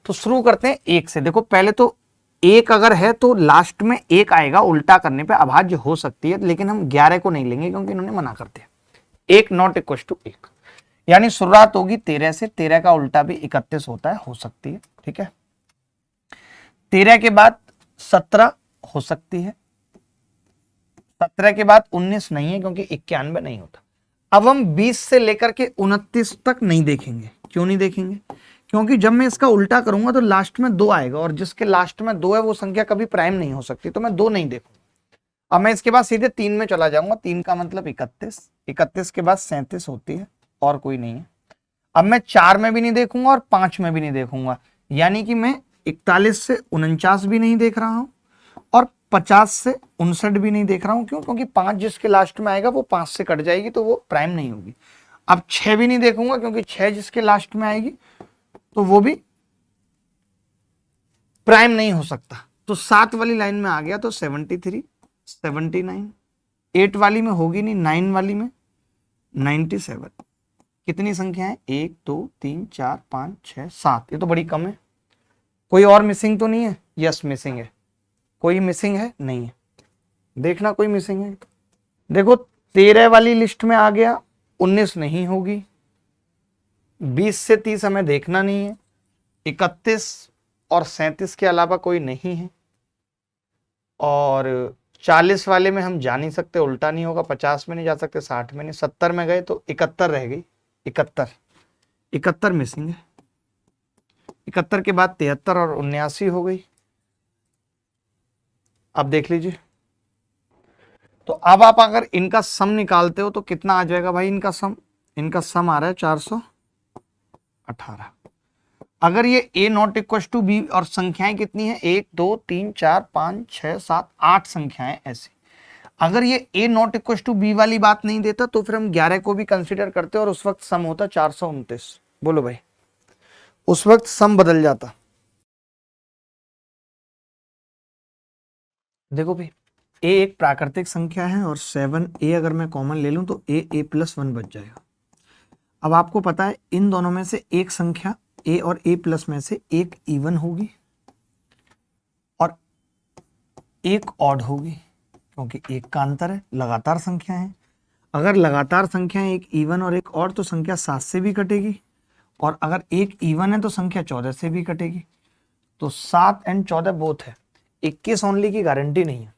तो शुरू करते हैं 1 से। देखो पहले तो 1 अगर है तो लास्ट में 1 आएगा, उल्टा करने पे अभाज्य हो सकती है, लेकिन हम 11 को नहीं लेंगे क्योंकि इन्होंने मना कर दिया। 1 ≠ 1, यानी शुरुआत होगी 13 से। 13 का उल्टा भी 31 होता है, हो सकती है। ठीक है, 13 के बाद 17 हो सकती है, 17 के बाद 19 नहीं है क्योंकि 91 नहीं होता। अब हम 20 से लेकर के 29 तक नहीं देखेंगे। क्यों नहीं देखेंगे? क्योंकि जब मैं इसका उल्टा करूंगा तो लास्ट में 2 आएगा, और जिसके लास्ट में 2 है वो संख्या कभी प्राइम नहीं हो सकती, तो मैं 2 नहीं देखूंगा। अब मैं इसके बाद सीधे 3 में चला जाऊंगा। 3 का मतलब 31, 31 के बाद 37 होती है, और कोई नहीं है। अब मैं 4 में भी नहीं देखूंगा और 5 में भी नहीं देखूंगा, यानी कि मैं 41 से 49 भी नहीं देख रहा हूं, और 50 से 59 भी नहीं देख रहा हूं। क्यों? क्योंकि 5 जिसके लास्ट में आएगा वो 5 से कट जाएगी, तो वो प्राइम नहीं होगी। अब 6 भी नहीं देखूंगा क्योंकि 6 जिसके लास्ट में आएगी तो वो भी प्राइम नहीं हो सकता। तो 7 वाली लाइन में आ गया तो 73, 79, 8 वाली में होगी नहीं, 9 वाली में 97। कितनी संख्या है? 1 2 3 4 5 6 7। ये तो बड़ी कम है। कोई और मिसिंग तो नहीं है? यस मिसिंग है। कोई मिसिंग है? नहीं है। देखना कोई मिसिंग है। देखो 13 वाली लिस्ट में आ गया, 19 नहीं होगी, 20 से 30 हमें देखना नहीं है, 31 और 37 के अलावा कोई नहीं है, और 40 वाले में हम जा नहीं सकते, उल्टा नहीं होगा, 50 में नहीं जा सकते, 60 में नहीं, 70 में गए तो 71 रह गई। 71 मिसिंग है। 71 के बाद 73 और 79 हो गई। अब देख लीजिए, तो अब आप अगर इनका सम निकालते हो तो कितना आ जाएगा भाई? इनका सम आ रहा है 418। अगर ये a not equal to B, और संख्याएं कितनी है? 1 2 3 4 5 6 7 8 संख्याएं ऐसी। अगर ये a not equal to B वाली बात नहीं देता तो फिर हम 11 को भी कंसीडर करते और उस वक्त सम होता 429। बोलो भाई, उस वक्त सम बदल जाता। देखो भाई, a एक प्राकृतिक संख्या है और 7a अगर मैं कॉमन ले लूं तो a प्लस 1 बच जाएगा। अब आपको पता है इन दोनों में से एक संख्या a और a प्लस में से एक इवन होगी और एक ऑड होगी, क्योंकि एक का अंतर है, लगातार संख्या है। अगर लगातार संख्या एक इवन और एक ऑड तो संख्या 7 से भी कटेगी, और अगर एक इवन है तो संख्या 14 से भी कटेगी। तो 7 एंड 14 बोथ है, 21 ओनली की गारंटी नहीं है।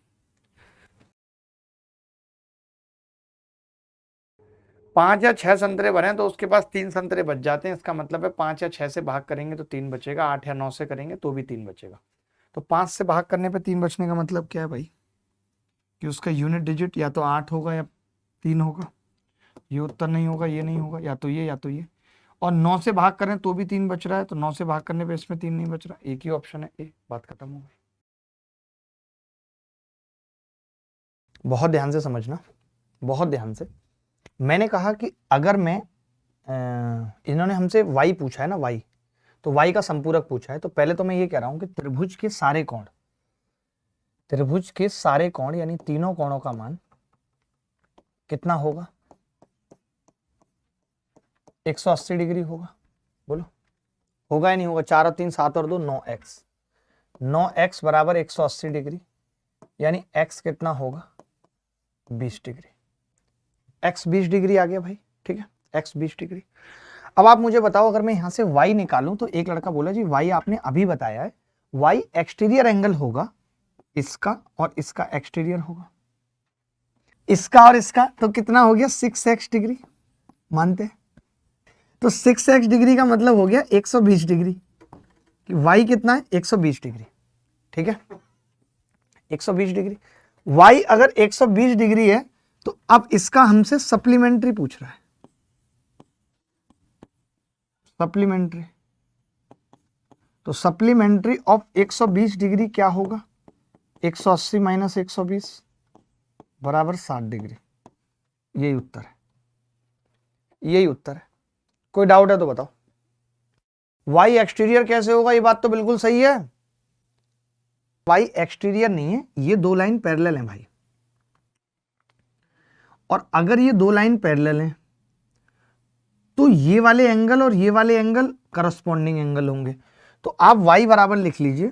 5 या 6 संतरे बने तो उसके पास 3 संतरे बच जाते हैं। इसका मतलब है 5 या 6 से भाग करेंगे तो 3 बचेगा, 8 या 9 से करेंगे तो भी 3 बचेगा। तो 5 से भाग करने पे 3 बचने का मतलब क्या है भाई? कि उसका यूनिट डिजिट या तो 8 होगा या 3 होगा। ये उत्तर नहीं होगा, ये नहीं होगा, या तो ये या तो ये। और 9 से भाग करें तो भी 3 बच रहा है, तो 9 से भाग करने पे इसमें 3 नहीं बच रहा, एक ही ऑप्शन है ए। बात खत्म हो गई। बहुत ध्यान से समझना, बहुत ध्यान से। मैंने कहा कि अगर मैं इन्होंने हमसे y पूछा है ना, y, तो y का संपूरक पूछा है, तो पहले तो मैं ये कह रहा हूं कि त्रिभुज के सारे कोण यानी तीनों कोणों का मान कितना होगा? 180 डिग्री होगा। बोलो होगा या नहीं होगा? 4 और 3 7 और 2 9x, 9x बराबर 180 डिग्री, यानी x कितना होगा? 20 डिग्री। x 20 डिग्री आ गया भाई, ठीक है, x 20 डिग्री। अब आप मुझे बताओ, अगर मैं यहां से y निकालूं तो एक लड़का बोला जी y आपने अभी बताया है, y एक्सटीरियर एंगल होगा इसका और इसका एक्सटीरियर होगा, इसका और इसका, तो कितना हो गया? 6x degree. मानते हैं? तो 6x डिग्री का मतलब हो गया 120 डिग्री। कि y कितना है? 120 डिग्री, ठीक है, 120 डिग्री। y अगर 120 डिग्री है तो अब इसका हमसे सप्लीमेंट्री पूछ रहा है, सप्लीमेंट्री। तो सप्लीमेंट्री ऑफ 120 डिग्री क्या होगा? 180 माइनस 120 बराबर 60 डिग्री। यही उत्तर है, यही उत्तर है। कोई डाउट है तो बताओ। y एक्सटीरियर कैसे होगा? ये बात तो बिल्कुल सही है, y एक्सटीरियर नहीं है, ये दो लाइन पैरेलल हैं भाई, और अगर ये दो लाइन पैरेलल हैं तो ये वाले एंगल और ये वाले एंगल करस्पॉन्डिंग एंगल होंगे। तो आप y बराबर लिख लीजिए,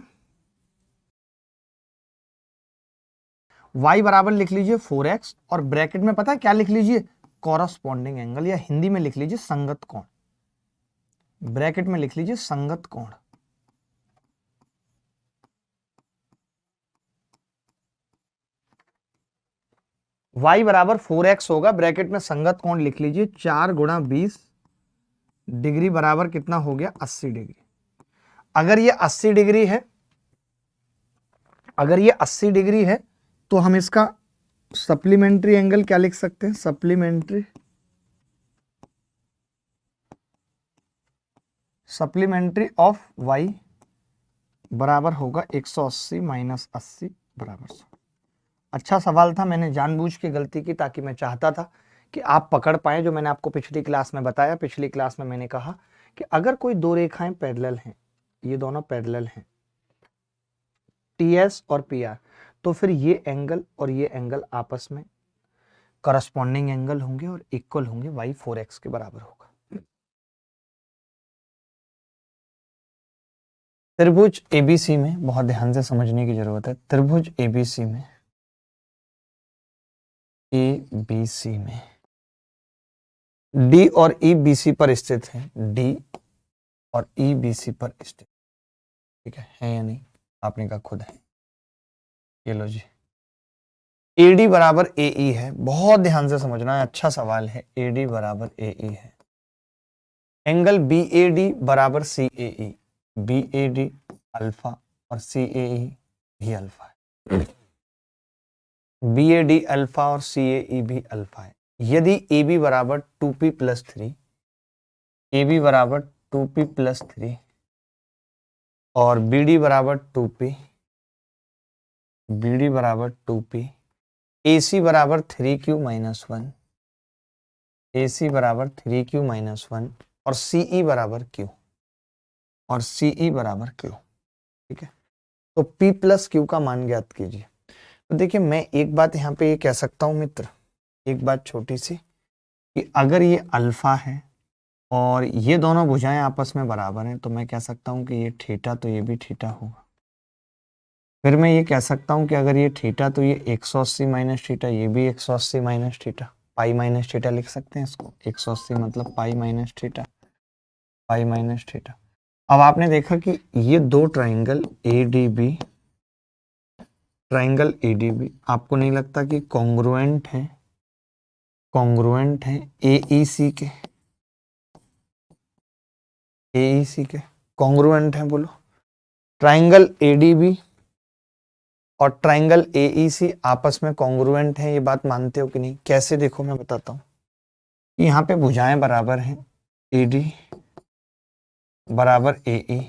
y बराबर लिख लीजिए 4x, और ब्रैकेट में पता है क्या लिख लीजिए? कॉरस्पॉन्डिंग एंगल, या हिंदी में लिख लीजिए संगत कोण। ब्रैकेट में लिख लीजिए संगत कोण। y बराबर 4x होगा, ब्रैकेट में संगत कोण लिख लीजिए, 4 गुणा 20 डिग्री बराबर कितना हो गया? 80 डिग्री। अगर ये 80 डिग्री है, अगर ये 80 डिग्री है तो हम इसका सप्लीमेंट्री एंगल क्या लिख सकते हैं? सप्लीमेंट्री ऑफ y बराबर होगा 180 माइनस 80 बराबर 100। अच्छा सवाल था, मैंने जानबूझ के गलती की, ताकि मैं चाहता था कि आप पकड़ पाए जो मैंने आपको पिछली क्लास में बताया। पिछली क्लास में मैंने कहा कि अगर कोई दो रेखाएं पैरेलल हैं, ये दोनों पैरेलल हैं, टीएस और पीआर, तो फिर ये एंगल और ये एंगल आपस में करस्पॉन्डिंग एंगल होंगे और इक्वल होंगे, y 4x के बराबर होगा। त्रिभुज एबीसी में बहुत ध्यान से समझने की जरूरत है। त्रिभुज एबीसी में डी और ई बीसी पर स्थित है, डी और ई बीसी पर स्थित, ठीक है या नहीं? आपने कहा खुद है। ये लो जी, AD बराबर AE है, बहुत ध्यान से समझना है, अच्छा सवाल है। AD बराबर AE है। एंगल BAD बराबर CAE, BAD अल्फा और CAE भी अल्फा है। BAD अल्फा और CAE भी अल्फा है। यदि AB बराबर 2P प्लस 3, AB बराबर 2P प्लस 3 और BD बराबर 2P, BD बराबर 2P, AC बराबर 3Q माइनस 1, AC बराबर 3Q माइनस 1 और CE बराबर Q, और CE बराबर Q, ठीक है। तो P प्लस Q का मान ज्ञात कीजिए। तो देखिए, मैं एक बात यहाँ पे ये कह सकता हूँ मित्र, एक बात छोटी सी, कि अगर ये अल्फा है और ये दोनों भुजाएं आपस में बराबर हैं, तो मैं कह सकता हूँ कि ये थीटा तो ये भी थीटा होगा। फिर मैं ये कह सकता हूँ कि अगर ये थीटा तो ये 180 माइनस थीटा, ये भी 180 minus theta, pi minus theta लिख सकते हैं इसको। 180 मतलब pi minus theta, pi minus theta. अब आपने देखा कि ये दो ट्राइंगल ADB आपको नहीं लगता कि कॉन्ग्रुएंट है? कॉन्ग्रुएंट है AEC के, AEC के कॉन्ग्रुएंट है, बोलो। ट्राइंगल ADB और ट्राइंगल AEC आपस में कॉन्ग्रुएंट है, ये बात मानते हो कि नहीं? कैसे, देखो मैं बताता हूँ। यहाँ पे भुजाएं बराबर हैं, AD बराबर AE,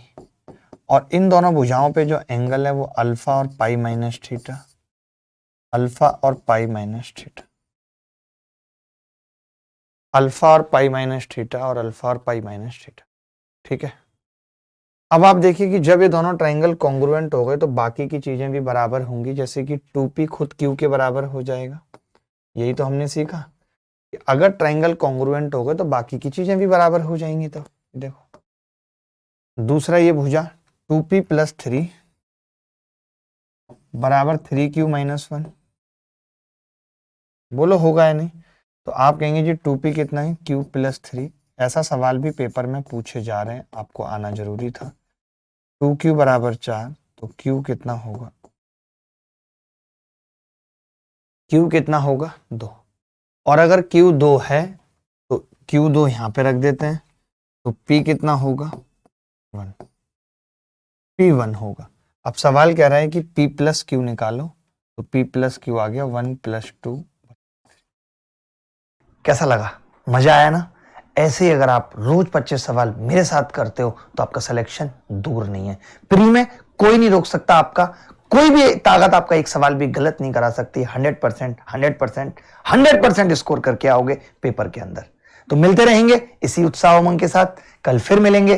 और इन दोनों भुजाओं पे जो एंगल है वो अल्फा और पाई माइनस थीटा, अल्फा और पाई माइनस थीटा, अल्फा और पाई माइनस थीटा और अल्फा और पाई माइनस थीटा, ठीक है। अब आप देखिए कि जब ये दोनों ट्राइंगल कॉन्ग्रुएंट हो गए तो बाकी की चीजें भी बराबर होंगी, जैसे कि 2P खुद Q के बराबर हो जाएगा। यही तो हमने सीखा कि अगर ट्राइंगल कॉन्ग्रुएंट हो गए तो बाकी की चीजें भी बराबर हो जाएंगी। तो देखो, दूसरा ये भुजा 2P प्लस 3 बराबर 3Q माइनस 1, बोलो होगा या नहीं? तो आप कहेंगे जी 2P कितना है? Q plus 3। ऐसा सवाल भी पेपर में पूछे जा रहे हैं, आपको आना जरूरी था। 2Q बराबर 4, तो Q कितना होगा? Q कितना होगा? 2। और अगर Q 2 है तो Q 2 यहां पे रख देते हैं, तो P कितना होगा? 1, P 1 होगा। अब सवाल कह रहा है कि P प्लस Q निकालो, तो P प्लस Q आ गया 1 प्लस 2। कैसा लगा? मजा आया ना? ऐसे ही अगर आप रोज 25 सवाल मेरे साथ करते हो तो आपका सिलेक्शन दूर नहीं है। प्री में कोई नहीं रोक सकता आपका, कोई भी ताकत आपका एक सवाल भी गलत नहीं करा सकती। 100% स्कोर करके आओगे पेपर के अंदर। तो मिलते रहेंगे इसी उत्साह उमंग के साथ, कल फिर मिलेंगे।